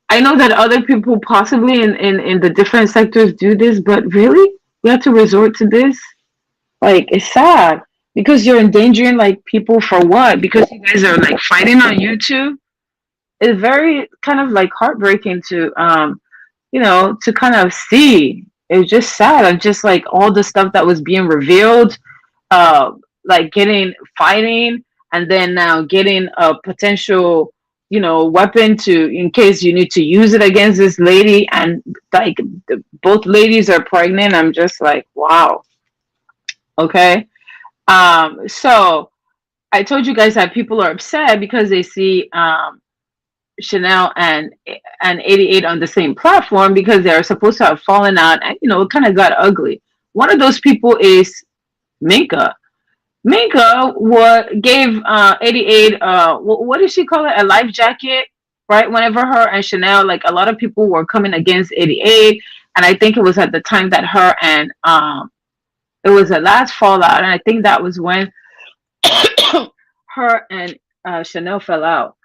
I know that other people possibly in the different sectors do this, but really? We have to resort to this? Like, it's sad because you're endangering like people for what? Because you guys are like fighting on YouTube. It's very kind of like heartbreaking to kind of see. It's just sad of just like all the stuff that was being revealed, uh, like getting fighting, and then now getting a potential, weapon to in case you need to use it against this lady, and like both ladies are pregnant. I'm just like, wow, okay. So I told you guys that people are upset because they see Chanel and 88 on the same platform because they're supposed to have fallen out, and it kind of got ugly. One of those people is Minka. Minka gave 88 what did she call it, a life jacket, right? Whenever her and Chanel, like a lot of people were coming against 88, and I think it was at the time that her and it was the last fallout, and I think that was when her and Chanel fell out.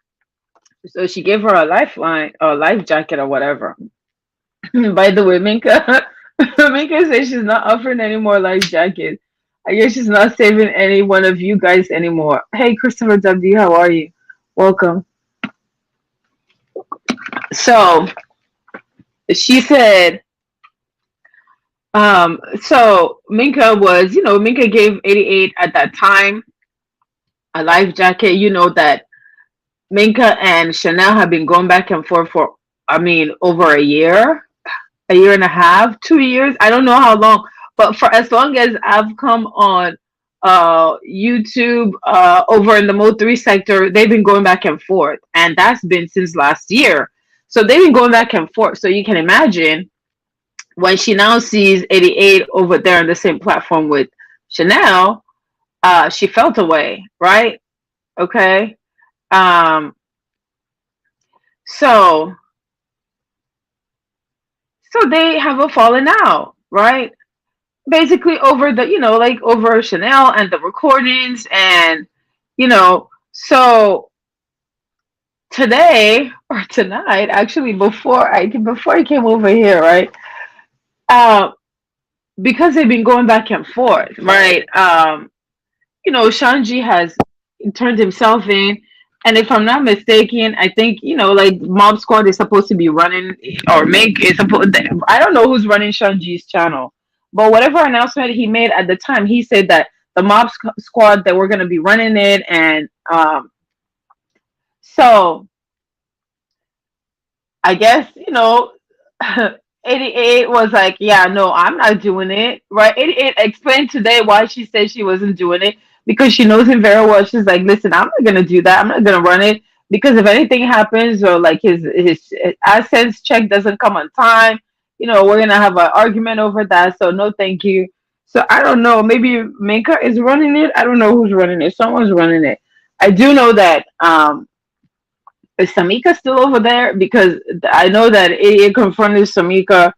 So she gave her a lifeline or life jacket or whatever. By the way, Minka Minka says she's not offering any more life jackets. I guess she's not saving any one of you guys anymore. Hey, Christopher W, how are you? Welcome. So she said, so Minka gave 88 at that time a life jacket. You know that Minka and Chanel have been going back and forth for, I mean, over a year and a half, 2 years. I don't know how long, but for as long as I've come on YouTube over in the Mo3 sector, they've been going back and forth, and that's been since last year. So they've been going back and forth. So you can imagine when she now sees 88 over there on the same platform with Chanel, she felt away, right? Okay. Um, so so they have a falling out, right? Basically over like over Chanel and the recordings, and so today or tonight, actually, before I came over here, right? Uh, because they've been going back and forth, right? Shanji has turned himself in. And if I'm not mistaken, I think, like Mob Squad is supposed to be running, or make is supposed. I don't know who's running Shanji's channel, but whatever announcement he made at the time, he said that the Squad, that we're going to be running it, and so I guess 88 was like, yeah, no, I'm not doing it, right? 88 explained today why she said she wasn't doing it, because she knows him very well. She's like, listen, I'm not gonna do that. I'm not gonna run it, because if anything happens, or like his AdSense check doesn't come on time, we're gonna have an argument over that. So no, thank you. So I don't know. Maybe Minka is running it. I don't know who's running it. Someone's running it. I do know that is Samika still over there? Because I know that it confronted Samika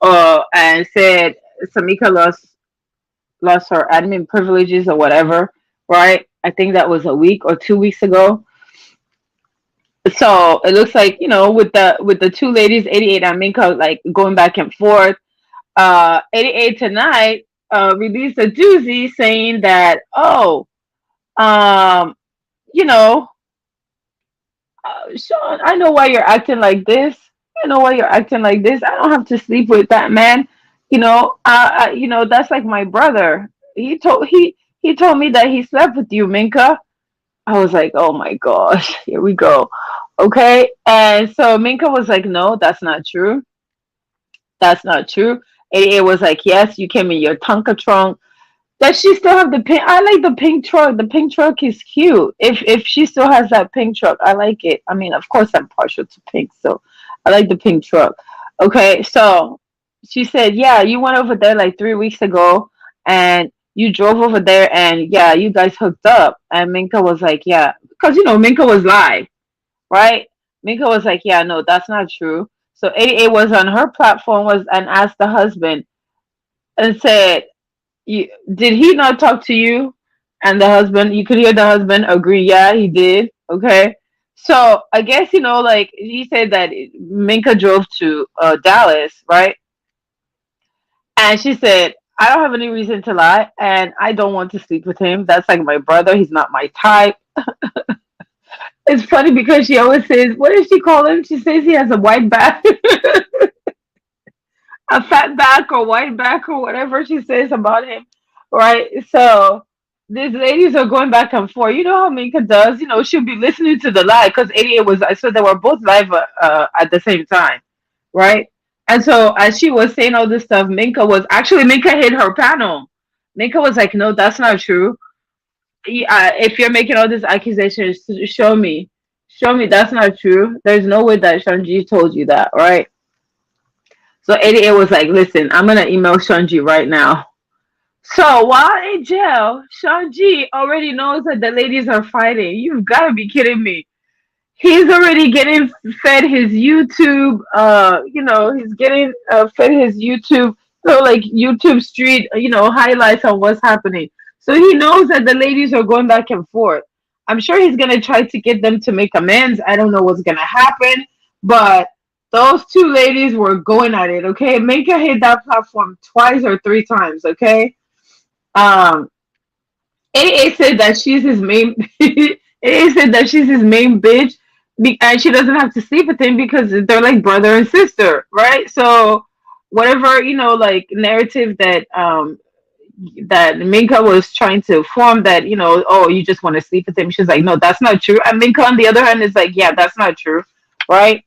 and said Samika lost her admin privileges or whatever, right? I think that was a week or 2 weeks ago. So it looks like, with the two ladies, 88 and Minka, like going back and forth. 88 tonight released a doozy saying that, oh, um, you know, Sean, I know why you're acting like this. I know why you're acting like this. I don't have to sleep with that man. That's like my brother. He told me that he slept with you, Minka. I was like, oh my gosh, here we go. Okay, and so Minka was like, no, that's not true. That's not true. 88 was like, yes, you came in your Tonka trunk. Does she still have the pink? I like the pink truck. The pink truck is cute. If she still has that pink truck, I like it. I mean, of course, I'm partial to pink, so I like the pink truck. Okay, so she said, "Yeah, you went over there like 3 weeks ago, and you drove over there, and yeah, you guys hooked up." And Minka was like, "Yeah," because Minka was live, right? Minka was like, "Yeah, no, that's not true." So 88 was on her platform was and asked the husband and said, did he not talk to you? And the husband, you could hear the husband agree, yeah, he did. Okay. So I guess, like he said that Minka drove to Dallas, right? And she said, I don't have any reason to lie, and I don't want to sleep with him. That's like my brother. He's not my type. It's funny because she always says, what does she call him? She says he has a white back, a fat back or white back or whatever she says about him, right? So these ladies are going back and forth. You know how Minka does. She'll be listening to the live because 88 was. So they were both live at the same time, right? And so as she was saying all this stuff, Minka hit her panel. Minka was like, "No, that's not true. If you're making all these accusations, show me that's not true. There's no way that Shanji told you that, right?" So 88 was like, listen, I'm going to email Shanji right now. So while in jail, Shanji already knows that the ladies are fighting. You've got to be kidding me. He's already getting fed his YouTube, he's getting fed his YouTube, like YouTube street, highlights on what's happening. So he knows that the ladies are going back and forth. I'm sure he's going to try to get them to make amends. I don't know what's going to happen, but those two ladies were going at it, okay? Minka hit that platform twice or three times, okay? Um, AA said that she's his main. AA said that she's his main bitch, and she doesn't have to sleep with him because they're like brother and sister, right? So whatever like narrative that Minka was trying to form, that oh, you just want to sleep with him. She's like, no, that's not true. And Minka on the other hand is like, yeah, that's not true, right?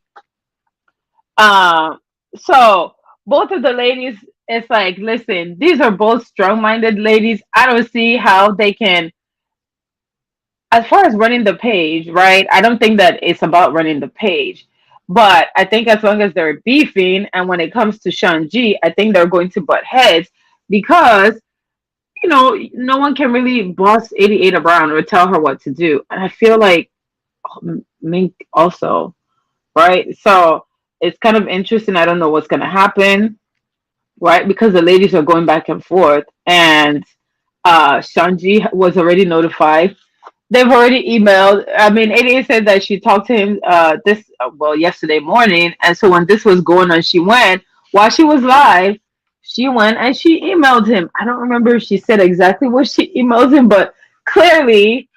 Um, so both of the ladies, it's like, listen, these are both strong-minded ladies. I don't see how they can, as far as running the page, right? I don't think that it's about running the page. But I think as long as they're beefing, and when it comes to Shanji, I think they're going to butt heads because, no one can really boss 88 around or tell her what to do. And I feel like Mink also, right? So it's kind of interesting. I don't know what's going to happen, right? Because the ladies are going back and forth, and Shanji was already notified. They've already emailed. I mean, 88 said that she talked to him yesterday morning, and so when this was going on, she went while she was live. She went and she emailed him. I don't remember if she said exactly what she emailed him, but clearly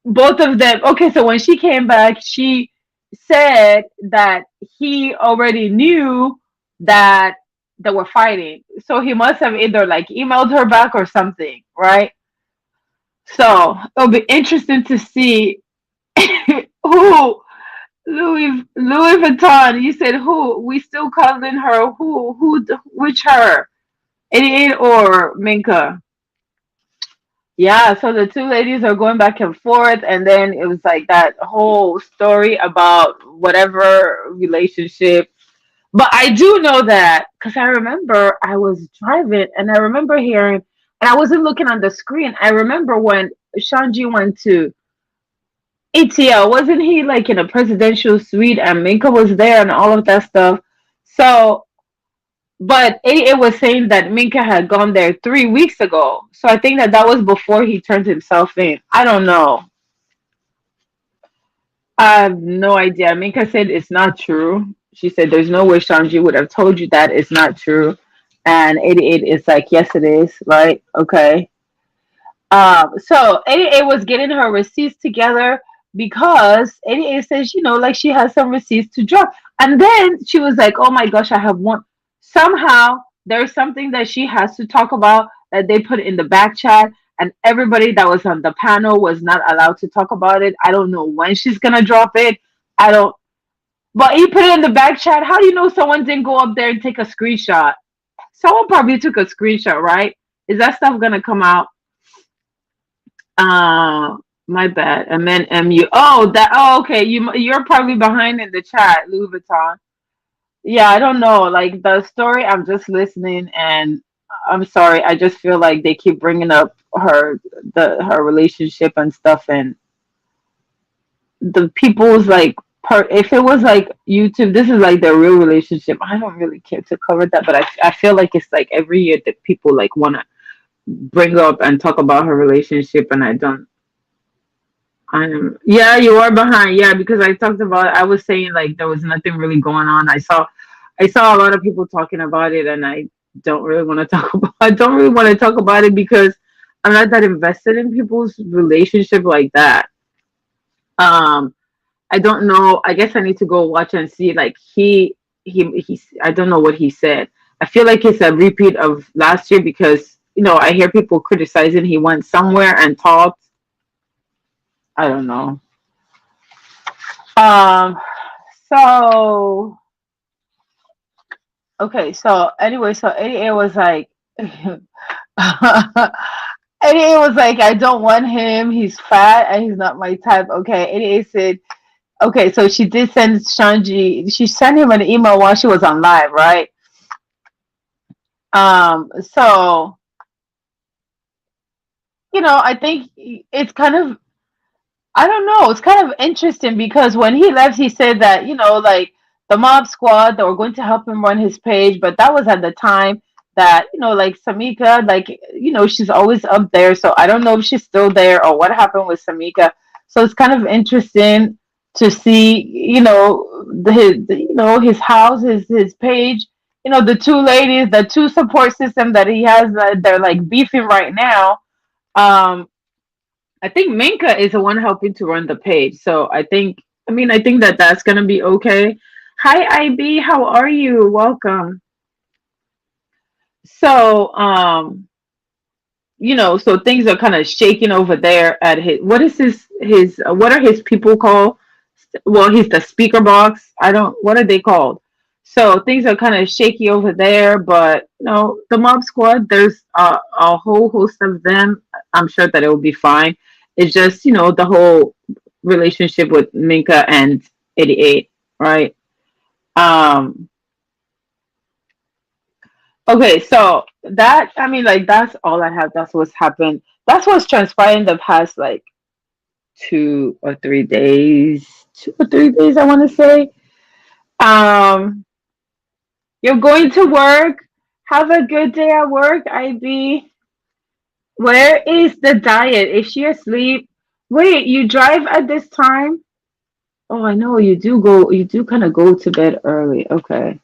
both of them. Okay, so when she came back, she said that he already knew that they were fighting. So he must have either like emailed her back or something, right? So it'll be interesting to see who Louis Vuitton. You said who? We still calling her who? Which her? 88 or Minka? Yeah, so the two ladies are going back and forth, and then it was like that whole story about whatever relationship. But I do know that because I remember I was driving and I remember hearing, and I wasn't looking on the screen. I remember when Shanji went to ATL, wasn't he like in a presidential suite and Minka was there and all of that stuff? So but it was saying that Minka had gone there 3 weeks ago. So I think that that was before he turned himself in. I don't know. I have no idea. Minka said it's not true. She said there's no way Shanji would have told you that it's not true. And 88 is like, yes, it is. Right? Okay. So 88 was getting her receipts together because 88 says, like she has some receipts to drop. And then she was like, oh my gosh, I have one. Somehow there's something that she has to talk about that they put in the back chat, and everybody that was on the panel was not allowed to talk about it. I don't know when she's gonna drop it. I don't, but he put it in the back chat. How do you know someone didn't go up there and take a screenshot? Someone probably took a screenshot, right? Is that stuff gonna come out? Uh, my bad. And then MU. Oh, that. Oh, okay. You're probably behind in the chat, Louis Vuitton. Yeah, I don't know. Like the story, I'm just listening, and I'm sorry. I just feel like they keep bringing up her relationship and stuff, and the people's like. If it was like YouTube, this is like their real relationship. I don't really care to cover that, but I feel like it's like every year that people like want to bring up and talk about her relationship, and I don't. I am. Yeah, you are behind. Yeah, because I talked about. I was saying like there was nothing really going on. I saw a lot of people talking about it, and I don't really want to talk about. I don't really want to talk about it because I'm not that invested in people's relationship like that. Um, I don't know. I guess I need to go watch and see. Like he. I don't know what he said. I feel like it's a repeat of last year because I hear people criticizing he went somewhere and talked. I don't know. Um. So okay. So anyway, so 88 was like. 88 was like, I don't want him. He's fat and he's not my type. Okay. 88 said, okay, so she did send Shanji, she sent him an email while she was on live, right? So, I think it's kind of, I don't know, it's kind of interesting because when he left, he said that, like the mob squad, that were going to help him run his page, but that was at the time that, like Samika, like, she's always up there. So I don't know if she's still there or what happened with Samika. So it's kind of interesting to see, his house, his page, the two ladies, the two support system that he has, they're like beefing right now. Um, I think Minka is the one helping to run the page. So I think that that's gonna be okay. Hi, IB, how are you? Welcome. So, so things are kind of shaking over there at what is what are his people called? Well, he's the speaker box. I don't, what are they called? So things are kind of shaky over there, but the mob squad, there's a whole host of them. I'm sure that it will be fine. It's just, the whole relationship with Minka and 88, right? Um, okay, so like that's all I have. That's what's happened. That's what's transpired in the past like 2 or 3 days. 2 or 3 days, I want to say. Um, you're going to work. Have a good day at work, IB. Where is the diet? Is she asleep? Wait, you drive at this time? Oh, I know you do go. You do kind of go to bed early. Okay,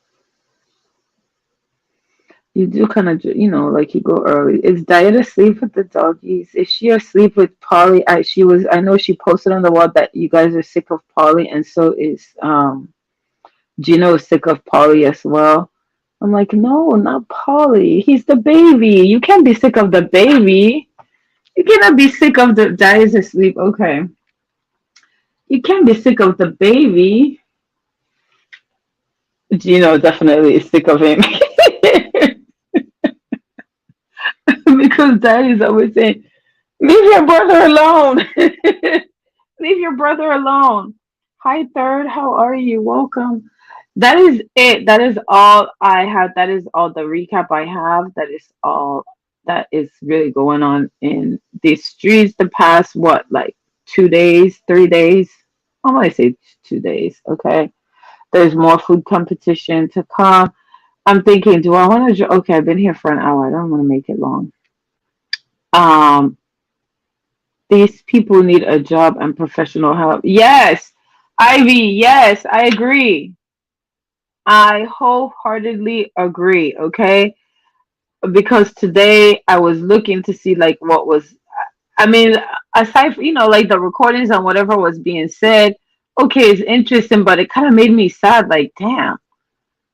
you do kind of, like you go early. Is Diet asleep with the doggies? Is she asleep with Polly? I know she posted on the wall that you guys are sick of Polly, and so is Gino is sick of Polly as well. I'm like, no, not Polly. He's the baby. You can't be sick of the baby. You cannot be sick of the Diet's asleep. Okay. You can't be sick of the baby. Gino definitely is sick of him. Because Daddy's always saying, leave your brother alone. Leave your brother alone. Hi, Third. How are you? Welcome. That is it. That is all I have. That is all the recap I have. That is all that is really going on in these streets the past, what, like 2 days, 3 days? I want to say 2 days. Okay. There's more food competition to come. I'm thinking, do I want to? Okay, I've been here for an hour. I don't want to make it long. Um, these people need a job and professional help. Yes, Ivy. Yes, I agree. I wholeheartedly agree. Okay, because today I was looking to see like what was. I mean, aside from, like the recordings and whatever was being said. Okay, it's interesting, but it kind of made me sad. Like, damn,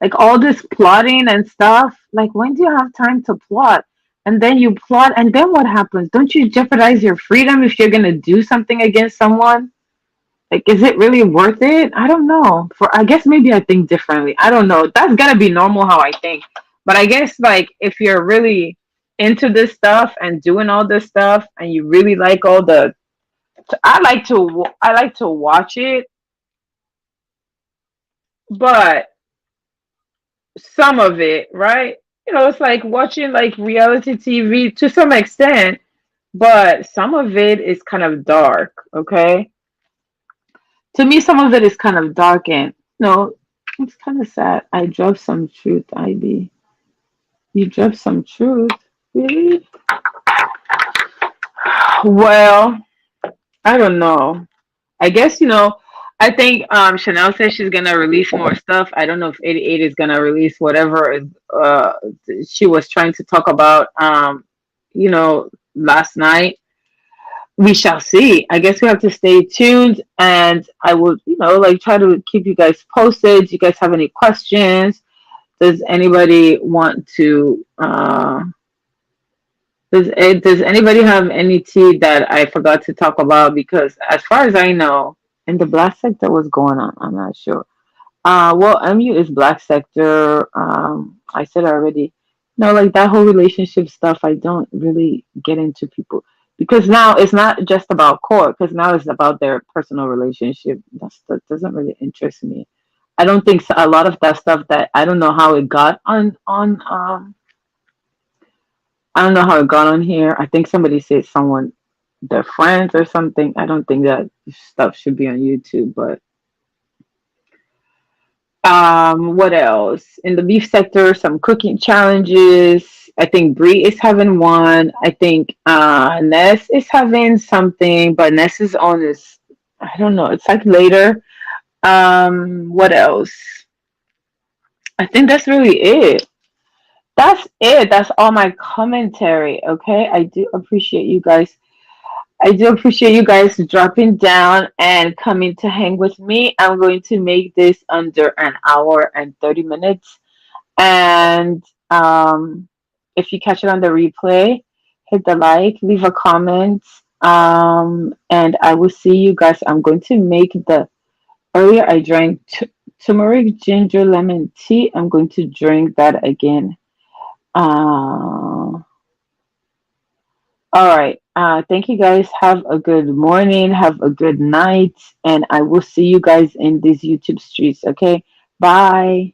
like all this plotting and stuff. Like, when do you have time to plot? And then you plot, and then what happens? Don't you jeopardize your freedom if you're gonna do something against someone? Like, is it really worth it? I don't know. I guess maybe I think differently. I don't know. That's gotta be normal how I think. But I guess like if you're really into this stuff and doing all this stuff, and you really like all the, I like to watch it, but some of it, right? It's like watching like reality TV to some extent, but some of it is kind of dark, okay? To me, some of it is kind of dark, and no, it's kind of sad. I dropped some truth, IB. You dropped some truth? Really? Well, I don't know. I guess, I think Chanel says she's gonna release more stuff. I don't know if 88 is gonna release whatever uh she was trying to talk about last night. We shall see. I guess we have to stay tuned, and I will, like, try to keep you guys posted. Do you guys have any questions? Does anybody want to does anybody have any tea that I forgot to talk about? Because as far as I know, in the black sector, what's going on? I'm not sure. Well, MU is black sector. I said already. No, like that whole relationship stuff. I don't really get into people because now it's not just about court. Because now it's about their personal relationship. That doesn't really interest me. I don't think so, a lot of that stuff that I don't know how it got on. I don't know how it got on here. I think somebody said someone, their friends or something. I don't think that stuff should be on YouTube, but what else? In the beef sector, some cooking challenges. I think Brie is having one. I think Ness is having something, but Ness's on is, I don't know, it's like later. What else? I think that's really it. That's it. That's all my commentary. Okay. I do appreciate you guys dropping down and coming to hang with me. I'm going to make this under an hour and 30 minutes. And if you catch it on the replay, hit the like, leave a comment. And I will see you guys. I'm going to make the earlier I drank turmeric ginger lemon tea. I'm going to drink that again. All right. Thank you guys. Have a good morning. Have a good night. And I will see you guys in these YouTube streets. Okay. Bye.